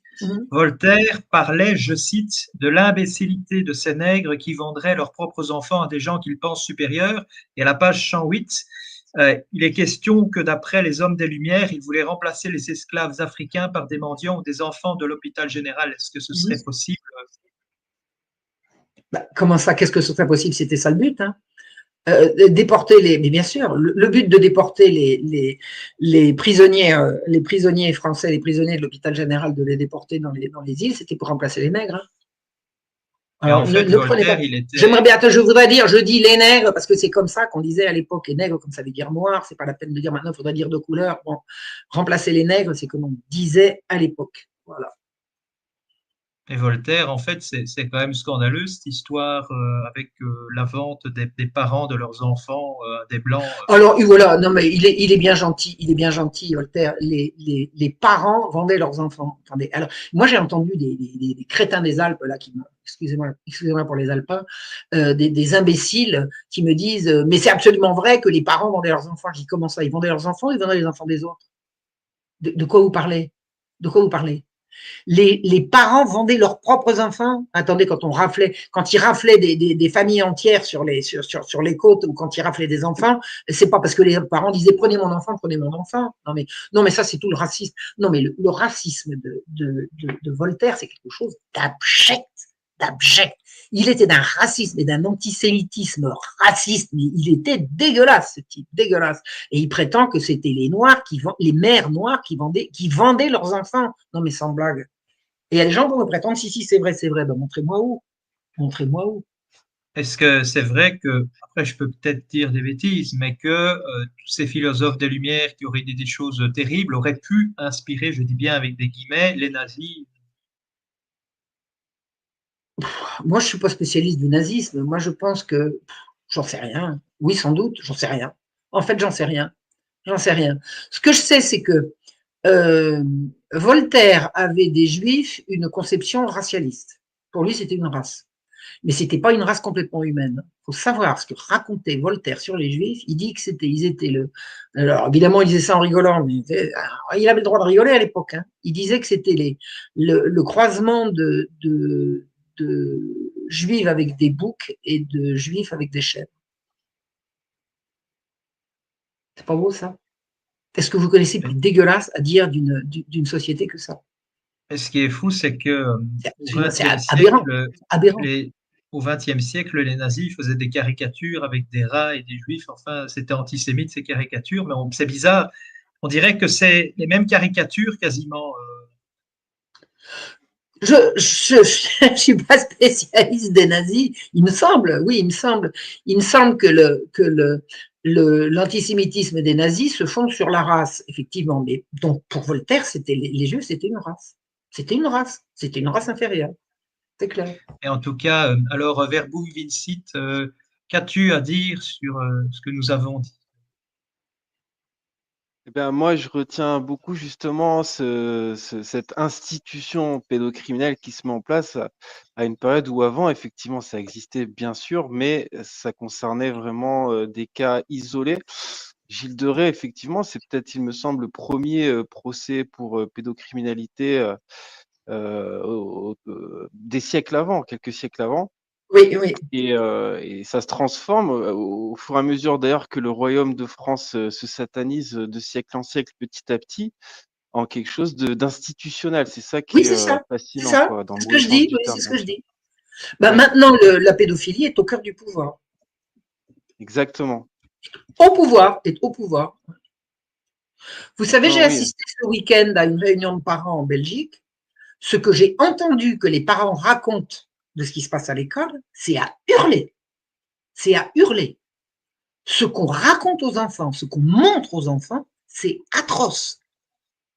Voltaire parlait, je cite, de l'imbécilité de ces nègres qui vendraient leurs propres enfants à des gens qu'ils pensent supérieurs. Et à la page 108, il est question que d'après les hommes des Lumières, ils voulaient remplacer les esclaves africains par des mendiants ou des enfants de l'hôpital général. Est-ce que ce serait possible? Comment ça? Qu'est-ce que ce serait possible? C'était ça le but, hein. Déporter mais bien sûr, le but de déporter les prisonniers français, les prisonniers de l'hôpital général, de les déporter dans les îles, c'était pour remplacer les nègres. Hein. Alors, en fait, Voltaire, il était... J'aimerais bien, je dis les nègres, parce que c'est comme ça qu'on disait à l'époque, les nègres, comme ça veut dire noir, c'est pas la peine de dire maintenant, il faudrait dire de couleur. Bon, remplacer les nègres, c'est comme on disait à l'époque. Voilà. Et Voltaire, en fait, c'est quand même scandaleux, cette histoire avec la vente des parents de leurs enfants à des Blancs. Alors, voilà, non, mais il est bien gentil, Voltaire. Les parents vendaient leurs enfants. Attendez, alors, moi, j'ai entendu des crétins des Alpes, là, excusez-moi pour les Alpins, des imbéciles qui me disent, mais c'est absolument vrai que les parents vendaient leurs enfants. Je dis, comment ça? Ils vendaient leurs enfants, ils vendaient les enfants des autres. De quoi vous parlez? De quoi vous parlez? Les parents vendaient leurs propres enfants. Attendez, quand ils raflaient des familles entières sur les côtes ou quand ils raflaient des enfants, c'est pas parce que les parents disaient prenez mon enfant, prenez mon enfant. Non mais ça c'est tout le racisme. Non mais le racisme de Voltaire, c'est quelque chose d'abject. Il était d'un racisme et d'un antisémitisme raciste, mais il était dégueulasse, ce type, dégueulasse. Et il prétend que c'était les mères noires qui vendaient leurs enfants. Non, mais sans blague. Et il y a des gens qui vont me prétendre, si, c'est vrai. Ben, montrez-moi où. Montrez-moi où. Est-ce que c'est vrai que, après je peux peut-être dire des bêtises, mais que tous ces philosophes des Lumières qui auraient dit des choses terribles auraient pu inspirer, je dis bien avec des guillemets, les nazis? Moi, je ne suis pas spécialiste du nazisme. Moi, je pense que j'en sais rien. Oui, sans doute, j'en sais rien. En fait, j'en sais rien. J'en sais rien. Ce que je sais, c'est que Voltaire avait des Juifs une conception racialiste. Pour lui, c'était une race. Mais ce n'était pas une race complètement humaine. Il faut savoir ce que racontait Voltaire sur les Juifs. Il dit que ils étaient Alors, évidemment, il disait ça en rigolant, mais il avait le droit de rigoler à l'époque. Hein. Il disait que c'était le croisement de juifs avec des boucs et de juifs avec des chèvres. C'est pas beau, ça? Est-ce que vous connaissez plus dégueulasse à dire d'une société que ça? Et ce qui est fou, c'est que au XXe siècle, les nazis faisaient des caricatures avec des rats et des juifs. Enfin, c'était antisémite, ces caricatures, mais c'est bizarre. On dirait que c'est les mêmes caricatures quasiment. Je suis pas spécialiste des nazis. Il me semble que l'antisémitisme des nazis se fonde sur la race, effectivement. Mais donc, pour Voltaire, les Juifs, c'était une race. C'était une race inférieure. C'est clair. Et en tout cas, alors, Verbum Vincit, qu'as-tu à dire sur ce que nous avons dit? Eh ben, moi, je retiens beaucoup justement cette institution pédocriminelle qui se met en place à une période où avant, effectivement, ça existait bien sûr, mais ça concernait vraiment des cas isolés. Gilles de Rais, effectivement, c'est peut-être, il me semble, le premier procès pour pédocriminalité des siècles avant, quelques siècles avant. Oui, oui. Et ça se transforme au fur et à mesure d'ailleurs que le royaume de France se satanise de siècle en siècle petit à petit en quelque chose d'institutionnel. C'est ça Oui, qui est c'est fascinant, ça, quoi, dans c'est le ce que mauvais je sens dis, du oui, c'est terme, ce bien que je sûr. dis. Ben, Oui, maintenant, la pédophilie est au cœur du pouvoir. exactement. Au pouvoir, est au pouvoir. Vous savez, j'ai Maintenant, oui. assisté ce week-end à une réunion de parents en Belgique. Ce que j'ai entendu que les parents racontent de ce qui se passe à l'école, c'est à hurler. C'est à hurler. Ce qu'on raconte aux enfants, ce qu'on montre aux enfants, c'est atroce.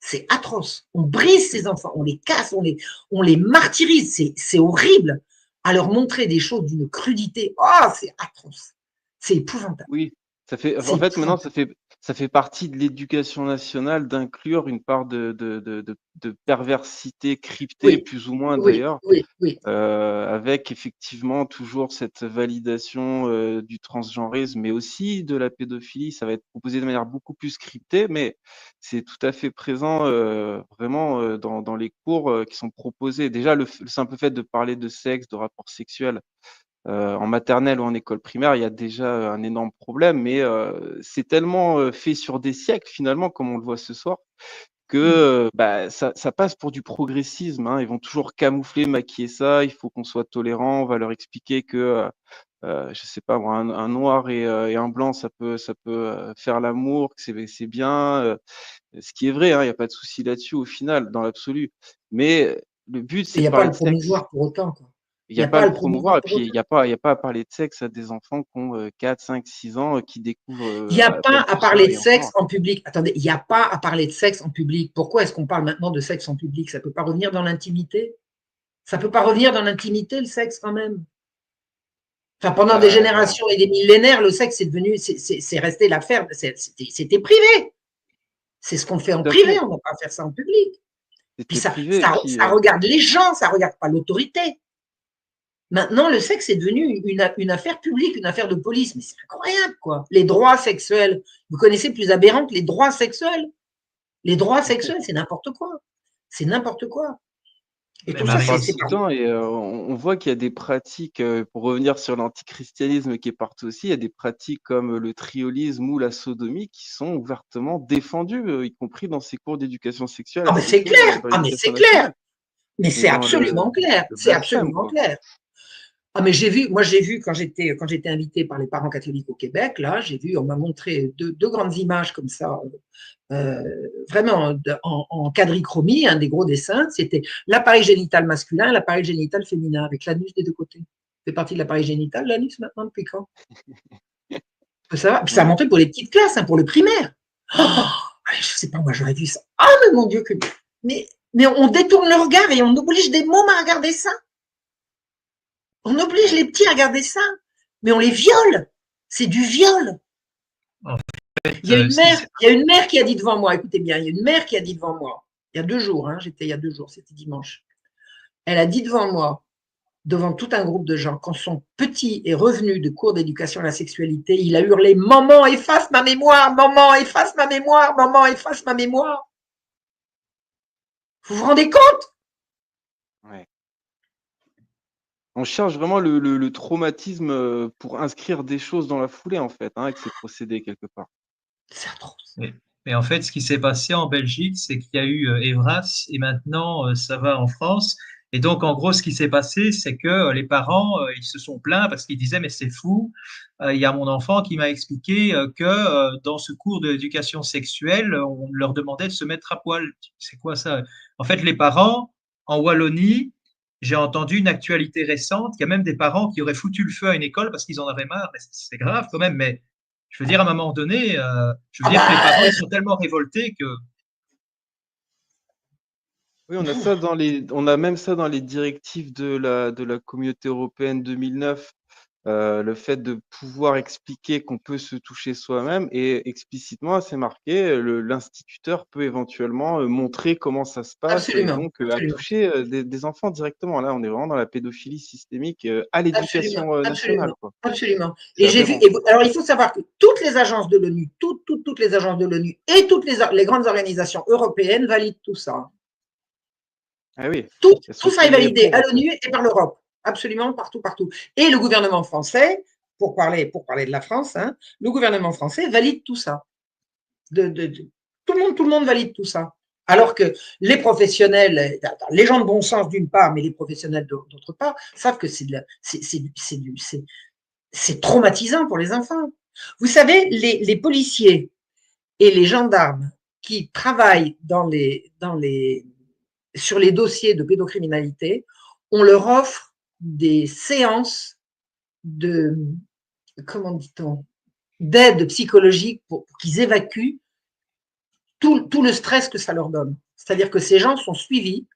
C'est atroce. On brise ces enfants, on les casse, on les martyrise. C'est horrible à leur montrer des choses d'une crudité. Oh, c'est atroce. C'est épouvantable. Oui, C'est en fait, maintenant, épouvantable. ça fait partie de l'éducation nationale d'inclure une part de perversité cryptée, Oui, plus ou moins oui, d'ailleurs, oui, oui. avec effectivement toujours cette validation du transgenrisme, mais aussi de la pédophilie. Ça va être proposé de manière beaucoup plus scriptée, mais c'est tout à fait présent vraiment dans les cours qui sont proposés. Déjà, le simple fait de parler de sexe, de rapports sexuels en maternelle ou en école primaire, il y a déjà un énorme problème, mais c'est tellement fait sur des siècles finalement, comme on le voit ce soir, que bah, ça passe pour du progressisme, hein. Ils vont toujours camoufler, maquiller ça. Il faut qu'on soit tolérant. On va leur expliquer que, je sais pas moi, un noir et un blanc, ça peut faire l'amour, que c'est bien. Ce qui est vrai, hein, il n'y a pas de souci là-dessus au final, dans l'absolu. Mais le but, Il c'est n'y de a pas à parler le de sexe. promouvoir pour autant, quoi. Il Il n'y n'y a a pas pas à à le le promouvoir promouvoir et pour puis autant. il y a pas à parler de sexe à des enfants qui ont 4, 5, 6 ans, qui découvrent Il n'y a à pas peine à tout ça parler de et sexe encore. en public. Attendez, il n'y a pas à parler de sexe en public. Pourquoi est-ce qu'on parle maintenant de sexe en public? Ça ne peut pas revenir dans l'intimité? Ça ne peut pas revenir dans l'intimité, le sexe, quand même? Enfin, pendant des Bah, générations et des millénaires, le sexe, c'est devenu, c'est resté l'affaire, c'était privé. C'est ce qu'on fait en tout à privé, fait, on ne va pas faire ça en public. Puis c'était ça, privé et ça, puis ça regarde les gens, ça ne regarde pas l'autorité. Maintenant, le sexe est devenu une affaire publique, une affaire de police. Mais c'est incroyable, quoi. Les droits sexuels. Vous connaissez plus aberrant que les droits sexuels? Les droits tout à fait. sexuels, c'est n'importe quoi. C'est n'importe quoi. Et Mais tout ça, On Marion, parle c'est tout le pas. temps et on voit qu'il y a des pratiques, pour revenir sur l'antichristianisme qui est partout aussi, il y a des pratiques comme le triolisme ou la sodomie qui sont ouvertement défendues, y compris dans ces cours d'éducation sexuelle Ah, mais c'est acceptés clair. dans Ah, mais l'éducation c'est clair. nationale. Mais Mais c'est dans absolument clair. le C'est blasphème, absolument quoi. clair. Ah, mais j'ai vu quand j'étais invitée par les parents catholiques au Québec, là, j'ai vu, on m'a montré deux grandes images comme ça, vraiment en quadrichromie, hein, des gros dessins. C'était l'appareil génital masculin et l'appareil génital féminin, avec l'anus des deux côtés. C'est partie de l'appareil génital, l'anus maintenant, depuis quand? Ça va. Puis ça a Ouais. montré pour les petites classes, hein, pour le primaire. Oh, je sais pas, moi j'aurais vu ça. Oh, mais mon Dieu, mais on détourne le regard et on oblige des mômes à regarder ça. On oblige Ouais. les petits à regarder ça, mais on les viole. C'est du viol. en Il y a fait, une mère, il y a une mère qui a dit devant moi, écoutez bien, il y a une mère qui a dit devant moi, il y a 2 jours, hein, j'étais il y a 2 jours, c'était dimanche. Elle a dit devant moi, devant tout un groupe de gens, quand son petit est revenu de cours d'éducation à la sexualité, il a hurlé: Maman, efface ma mémoire, maman, efface ma mémoire, maman, efface ma mémoire. Vous vous rendez compte? Ouais. On cherche vraiment le traumatisme pour inscrire des choses dans la foulée, en fait, hein, avec ces procédés, quelque part. C'est atroce. mais en fait, ce qui s'est passé en Belgique, c'est qu'il y a eu Evras et maintenant ça va en France. Et donc, en gros, ce qui s'est passé, c'est que les parents, ils se sont plaints parce qu'ils disaient, mais c'est fou. Il y a mon enfant qui m'a expliqué que dans ce cours d'éducation sexuelle, on leur demandait de se mettre à poil. C'est quoi ça? En fait, les parents, en Wallonie, j'ai entendu une actualité récente. Il y a même des parents qui auraient foutu le feu à une école parce qu'ils en avaient marre. Mais c'est grave quand même. Mais je veux dire, à un moment donné, je veux Ah dire que les parents, ben, ils sont tellement révoltés que… Oui, on a même ça dans les directives de la communauté européenne 2009 le fait de pouvoir expliquer qu'on peut se toucher soi-même et explicitement, c'est marqué, l'instituteur peut éventuellement montrer comment ça se passe et Absolument, donc à absolument, toucher des enfants directement. Là, on est vraiment dans la pédophilie systémique à absolument, l'éducation nationale, absolument, quoi. absolument. C'est Et j'ai vu, aberrant. alors il faut savoir que toutes les agences de l'ONU, toutes les agences de l'ONU et toutes les grandes organisations européennes valident tout ça. Ah oui, elles Tout sont ça est pliées validé pour, à en fait. l'ONU et par l'Europe, absolument partout, partout. Et le gouvernement français, pour parler de la France, hein, le gouvernement français valide tout ça. Tout le monde valide tout ça. Alors que les professionnels, les gens de bon sens d'une part, mais les professionnels d'autre part, savent que c'est traumatisant pour les enfants. Vous savez, les policiers et les gendarmes qui travaillent sur les dossiers de pédocriminalité, on leur offre des séances de, comment dit-on, d'aide psychologique pour qu'ils évacuent tout le stress que ça leur donne. C'est-à-dire que ces gens sont suivis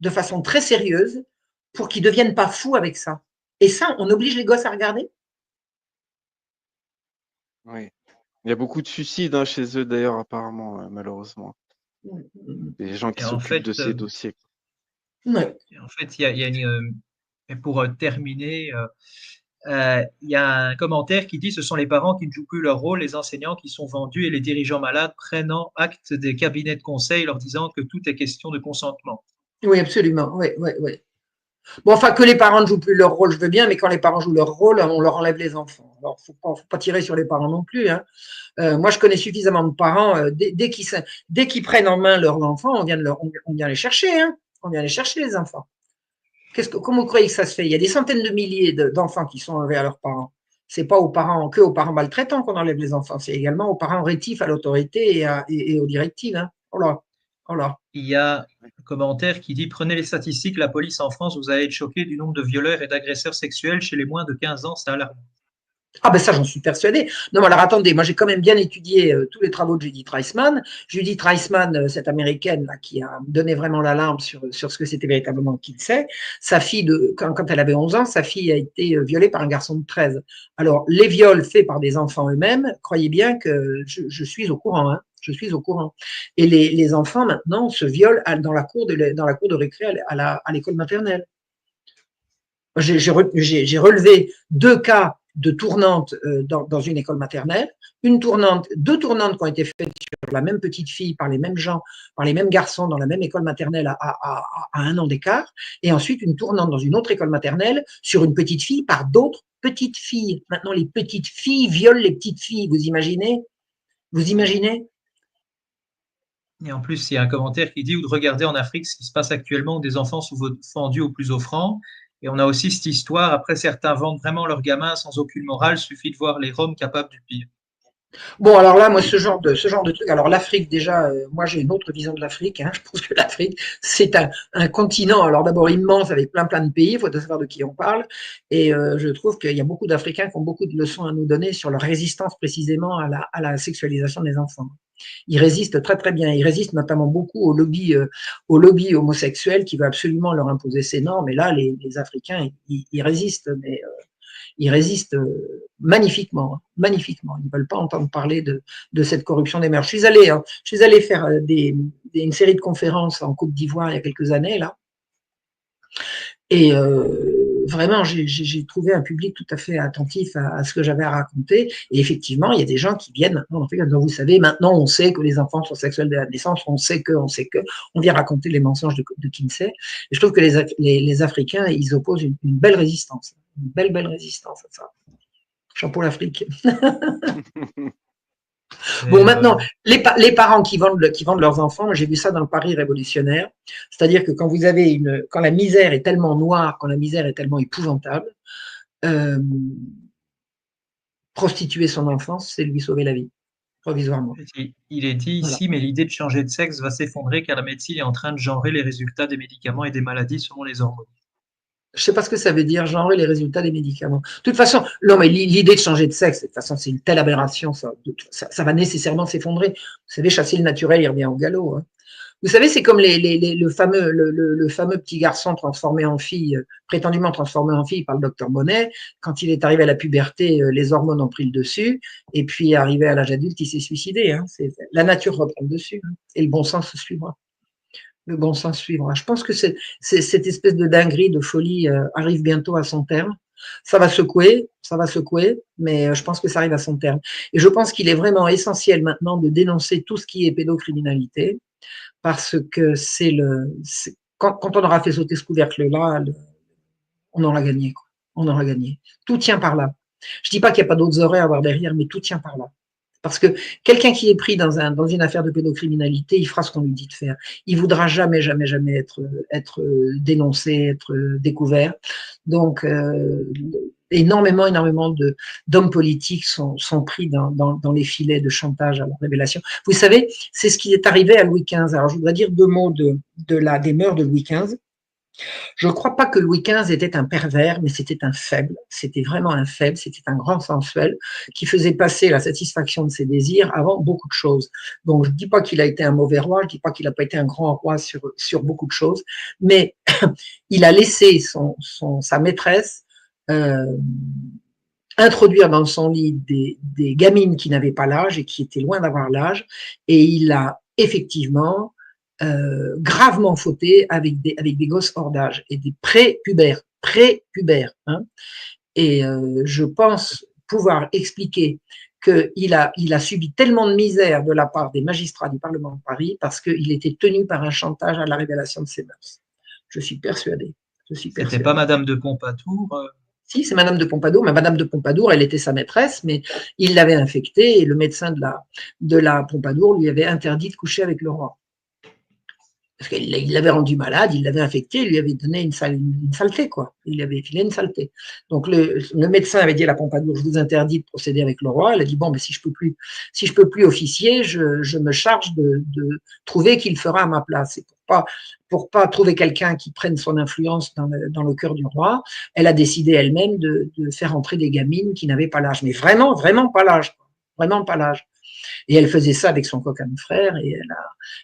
de façon très sérieuse pour qu'ils ne deviennent pas fous avec ça. Et ça, on oblige les gosses à regarder. Oui. Il y a beaucoup de suicides chez eux, d'ailleurs, apparemment, malheureusement. Des gens qui Et en s'occupent fait, de ces dossiers. Ouais. il y a et pour terminer, il y a un commentaire qui dit: ce sont les parents qui ne jouent plus leur rôle, les enseignants qui sont vendus et les dirigeants malades prenant acte des cabinets de conseil leur disant que tout est question de consentement. Oui, absolument. Oui, oui, oui. Bon, enfin, que les parents ne jouent plus leur rôle, je veux bien, mais quand les parents jouent leur rôle, on leur enlève les enfants. Alors, il ne faut pas tirer sur les parents non plus. Hein. Moi, je connais suffisamment de parents, dès qu'ils prennent en main leurs enfants, on vient les chercher. Hein. On vient les chercher, les enfants. Comment vous croyez que ça se fait? Il y a des centaines de milliers d'enfants qui sont enlevés à leurs parents. Ce n'est pas aux parents maltraitants qu'on enlève les enfants, c'est également aux parents rétifs à l'autorité et aux directives. Hein. Oh là, oh là. Il y a un commentaire qui dit: prenez les statistiques, la police en France, vous allez être choqué du nombre de violeurs et d'agresseurs sexuels chez les moins de 15 ans, c'est alarmant. Ah ben ça, j'en suis persuadée. Non, mais alors attendez, moi j'ai quand même bien étudié tous les travaux de Judith Reisman. Judith Reisman, cette américaine là, qui a donné vraiment l'alarme sur ce que c'était véritablement Kinsey, sa fille, quand elle avait 11 ans, sa fille a été violée par un garçon de 13. Alors, les viols faits par des enfants eux-mêmes, croyez bien que je suis au courant. Hein, je suis au courant. Et les enfants, maintenant, se violent dans la cour de récré à l'école maternelle. J'ai relevé 2 cas de tournantes dans une école maternelle, deux tournantes qui ont été faites sur la même petite fille par les mêmes gens, par les mêmes garçons dans la même école maternelle à 1 an d'écart, et ensuite une tournante dans une autre école maternelle sur une petite fille par d'autres petites filles. Maintenant, les petites filles violent les petites filles, vous imaginez? Vous imaginez? Et en plus, il y a un commentaire qui dit: ou de regarder en Afrique ce qui se passe actuellement, où des enfants sont vendus aux plus offrants. Et on a aussi cette histoire: après, certains vendent vraiment leurs gamins sans aucune morale, suffit de voir les Roms capables du pire. Bon, alors là, moi, ce genre de truc, alors l'Afrique, déjà, moi, j'ai une autre vision de l'Afrique. Hein. Je pense que l'Afrique, c'est un continent, alors d'abord immense, avec plein de pays, il faut savoir de qui on parle. Et je trouve qu'il y a beaucoup d'Africains qui ont beaucoup de leçons à nous donner sur leur résistance précisément à la sexualisation des enfants. Ils résistent très très bien. Ils résistent notamment beaucoup au lobby homosexuel qui veut absolument leur imposer ces normes. Et là, les Africains, ils résistent, mais ils résistent magnifiquement, hein, magnifiquement. Ils ne veulent pas entendre parler de cette corruption des mœurs. Je suis allé faire une série de conférences en Côte d'Ivoire il y a quelques années, là. Et vraiment, j'ai trouvé un public tout à fait attentif à ce que j'avais à raconter. Et effectivement, il y a des gens qui viennent maintenant, en fait, comme vous savez, maintenant on sait que les enfants sont sexuels dès la naissance, on sait que, on vient raconter les mensonges de Kinsey. Et je trouve que les Africains, ils opposent une belle résistance, une belle résistance à ça. Chapeau l'Afrique. Bon, maintenant, les parents qui vendent leurs enfants, j'ai vu ça dans le Paris révolutionnaire, c'est-à-dire que quand la misère est tellement noire, quand la misère est tellement épouvantable, prostituer son enfance, c'est lui sauver la vie, provisoirement. Il est dit Voilà. ici: mais l'idée de changer de sexe va s'effondrer car la médecine est en train de genrer les résultats des médicaments et des maladies selon les hormones. Je ne sais pas ce que ça veut dire, genrer les résultats des médicaments. De toute façon, non, mais l'idée de changer de sexe, de toute façon, c'est une telle aberration, ça va nécessairement s'effondrer. Vous savez, chasser le naturel, il revient au galop. Hein. Vous savez, c'est comme le fameux petit garçon transformé en fille, prétendument transformé en fille par le docteur Bonnet. Quand il est arrivé à la puberté, les hormones ont pris le dessus. Et puis, arrivé à l'âge adulte, il s'est suicidé. Hein. La nature reprend le dessus. Hein. Et le bon sens suivra. Le bon sens suivra. Je pense que cette espèce de dinguerie, de folie arrive bientôt à son terme. Ça va secouer, mais je pense que ça arrive à son terme. Et je pense qu'il est vraiment essentiel maintenant de dénoncer tout ce qui est pédocriminalité, parce que quand on aura fait sauter ce couvercle-là, on aura gagné, quoi. On aura gagné. Tout tient par là. Je dis pas qu'il n'y a pas d'autres oreilles à voir derrière, mais tout tient par là. Parce que quelqu'un qui est pris dans une affaire de pédocriminalité, il fera ce qu'on lui dit de faire. Il voudra jamais être dénoncé, être découvert. Donc, énormément d'hommes politiques sont pris dans les filets de chantage à la révélation. Vous savez, c'est ce qui est arrivé à Louis XV. Alors, je voudrais dire 2 mots des mœurs de Louis XV. Je ne crois pas que Louis XV était un pervers, mais c'était un faible. C'était vraiment un faible, c'était un grand sensuel qui faisait passer la satisfaction de ses désirs avant beaucoup de choses. Donc, je ne dis pas qu'il a été un mauvais roi, je ne dis pas qu'il n'a pas été un grand roi sur beaucoup de choses, mais il a laissé sa maîtresse introduire dans son lit des gamines qui n'avaient pas l'âge et qui étaient loin d'avoir l'âge, et il a effectivement gravement fauté avec des gosses hors d'âge et des prépubères. Hein. Et je pense pouvoir expliquer qu'il a subi tellement de misère de la part des magistrats du Parlement de Paris parce qu'il était tenu par un chantage à la révélation de ses mœurs. Je suis persuadée. C'était pas Madame de Pompadour Si, c'est Madame de Pompadour, mais Madame de Pompadour, elle était sa maîtresse, mais il l'avait infectée et le médecin de la Pompadour lui avait interdit de coucher avec le roi. Parce qu'il l'avait rendu malade, il l'avait infecté, il lui avait donné une saleté, quoi. Il lui avait filé une saleté. Donc, le médecin avait dit à la Pompadour, je vous interdis de procéder avec le roi. Elle a dit, bon, mais si je peux plus officier, je me charge de trouver qui le fera à ma place. Et pour pas trouver quelqu'un qui prenne son influence dans le cœur du roi, elle a décidé elle-même de faire entrer des gamines qui n'avaient pas l'âge. Mais vraiment, vraiment pas l'âge. Vraiment pas l'âge. Et elle faisait ça avec son coquin frère et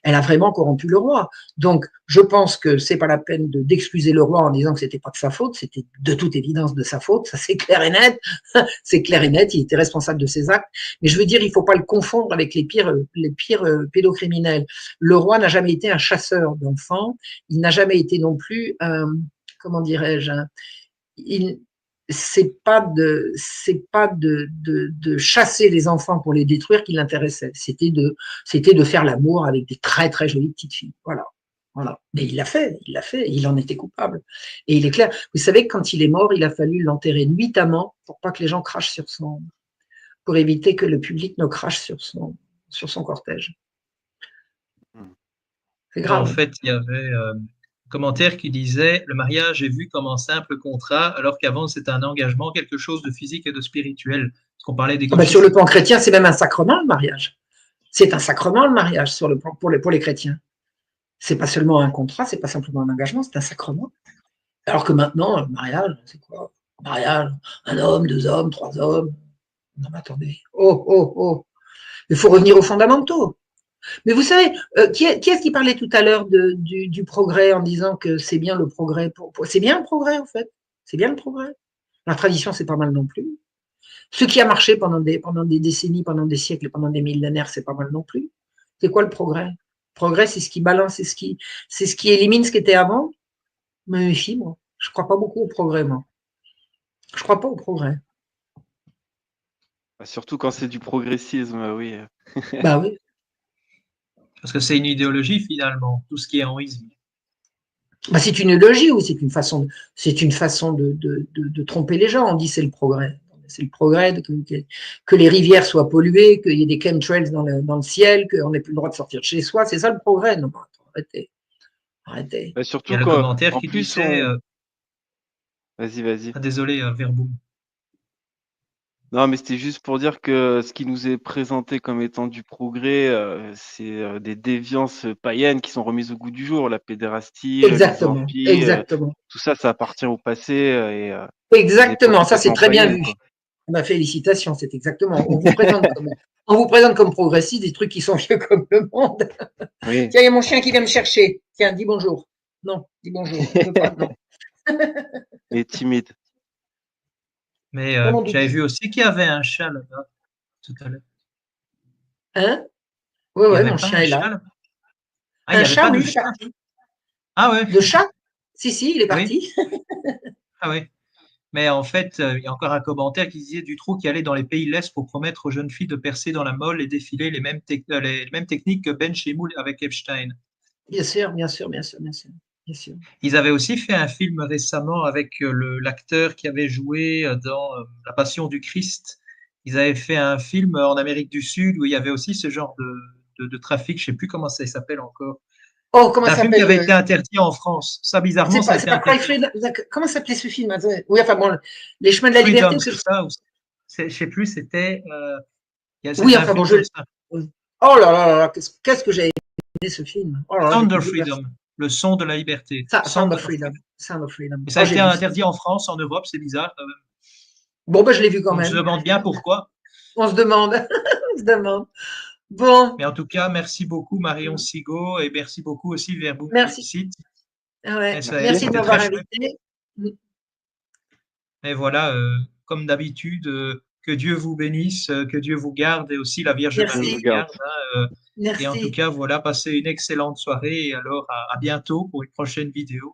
elle a vraiment corrompu le roi. Donc, je pense que c'est pas la peine d'excuser le roi en disant que c'était pas de sa faute, c'était de toute évidence de sa faute, ça c'est clair et net, c'est clair et net, il était responsable de ses actes, mais je veux dire, il faut pas le confondre avec les pires pédocriminels. Le roi n'a jamais été un chasseur d'enfants, il n'a jamais été non plus comment dirais-je, c'est pas de chasser les enfants pour les détruire qui l'intéressait. C'était de faire l'amour avec des très très jolies petites filles. Voilà. Mais il l'a fait. Il en était coupable. Et il est clair. Vous savez que quand il est mort, il a fallu l'enterrer nuitamment pour pas que les gens crachent pour éviter que le public ne crache sur son cortège. C'est grave. En fait, il y avait commentaire qui disait le mariage est vu comme un simple contrat, alors qu'avant c'était un engagement, quelque chose de physique et de spirituel. Parce qu'on parlait des sur le plan chrétien, c'est même un sacrement le mariage. C'est un sacrement le mariage pour les chrétiens. C'est pas seulement un contrat, c'est pas simplement un engagement, c'est un sacrement. Alors que maintenant, le mariage, c'est quoi? Le mariage, un homme, 2 hommes, 3 hommes. Non mais attendez. Oh. Il faut revenir aux fondamentaux. Mais vous savez, qui est-ce qui parlait tout à l'heure du progrès en disant que c'est bien le progrès c'est bien le progrès en fait. C'est bien le progrès. La tradition, c'est pas mal non plus. Ce qui a marché pendant des décennies, pendant des siècles, pendant des millénaires, c'est pas mal non plus. C'est quoi le progrès? Le progrès, c'est ce qui balance, c'est ce qui élimine ce qui était avant. Mais méfie, moi. Je crois pas beaucoup au progrès, moi. Je crois pas au progrès. Surtout quand c'est du progressisme, oui. Bah oui. Parce que c'est une idéologie finalement, tout ce qui est henrisme. Bah, c'est une idéologie ou c'est une façon de tromper les gens. On dit c'est le progrès. C'est le progrès que les rivières soient polluées, qu'il y ait des chemtrails dans le ciel, qu'on n'ait plus le droit de sortir de chez soi. C'est ça le progrès. Non, arrêtez. Bah, surtout il y a le commentaire qui disait. Vas-y. Ah, désolé, Verboom. Non, mais c'était juste pour dire que ce qui nous est présenté comme étant du progrès, c'est des déviances païennes qui sont remises au gout du jour, la pédérastie, exactement, les exactement. Tout ça, ça appartient au passé. Exactement, ça c'est très bien vu. Félicitations, c'est exactement. On vous présente On vous présente comme progressiste des trucs qui sont vieux comme le monde. Oui. Tiens, il y a mon chien qui vient me chercher. Tiens, dis bonjour. Non, dis bonjour. Je veux pas, non. Il est timide. Mais Comment j'avais dis-tu? vu aussi qu'il y avait un chat là-bas tout à l'heure. Hein? Oui, Il n'y oui, avait mon pas chien un est là. chat là-bas? Ah, il Un n'y avait chat, pas oui, de il est chat. parti. Ah ouais, De chat? Si, il est oui, parti. ah ouais. Mais en fait, il y a encore un commentaire qui disait Dutroux qui allait dans les pays de l'Est pour promettre aux jeunes filles de percer dans la molle et défiler les mêmes techniques que Ben Shemoul avec Epstein. Bien sûr, bien sûr, bien sûr, bien sûr, bien sûr. Ils avaient aussi fait un film récemment avec l'acteur qui avait joué dans La Passion du Christ. Ils avaient fait un film en Amérique du Sud où il y avait aussi ce genre de trafic. Je ne sais plus comment ça s'appelle encore. Oh, comment C'est un ça film qui s'appelle? avait été interdit en France. Ça, bizarrement, ça a C'est été pas Cry interdit. Freedom. Comment s'appelait ce film? Attends. Oui, enfin bon, Les chemins de la liberté Freedom, ou c'est quelque chose. ça. Je ne sais plus, Oui, c'était un enfin bon, film comme ça. oui. Oh là là, qu'est-ce que j'ai aimé ce film. Oh là là, Sound j'étais of bouleversée. Freedom, le son de la liberté. Sound Sound of of Freedom. Freedom. Sound of Freedom. Et ça Oh, a j'ai été vu ça. interdit en France, en Europe, c'est bizarre quand même. Bon, ben, je l'ai vu quand On se même. demande bien pourquoi. On se demande. On se demande. Bon, Mais en tout cas, merci beaucoup Marion Sigaud et merci beaucoup aussi Verboom merci. Félicite. Ouais. Merci. Merci de C'était m'avoir très chouette. invité. Et voilà, comme d'habitude, que Dieu vous bénisse, que Dieu vous garde et aussi la Vierge Je Marie vous Merci. vous garde. garde. Et en tout Merci. cas, voilà, passez une excellente soirée et alors à bientôt pour une prochaine vidéo.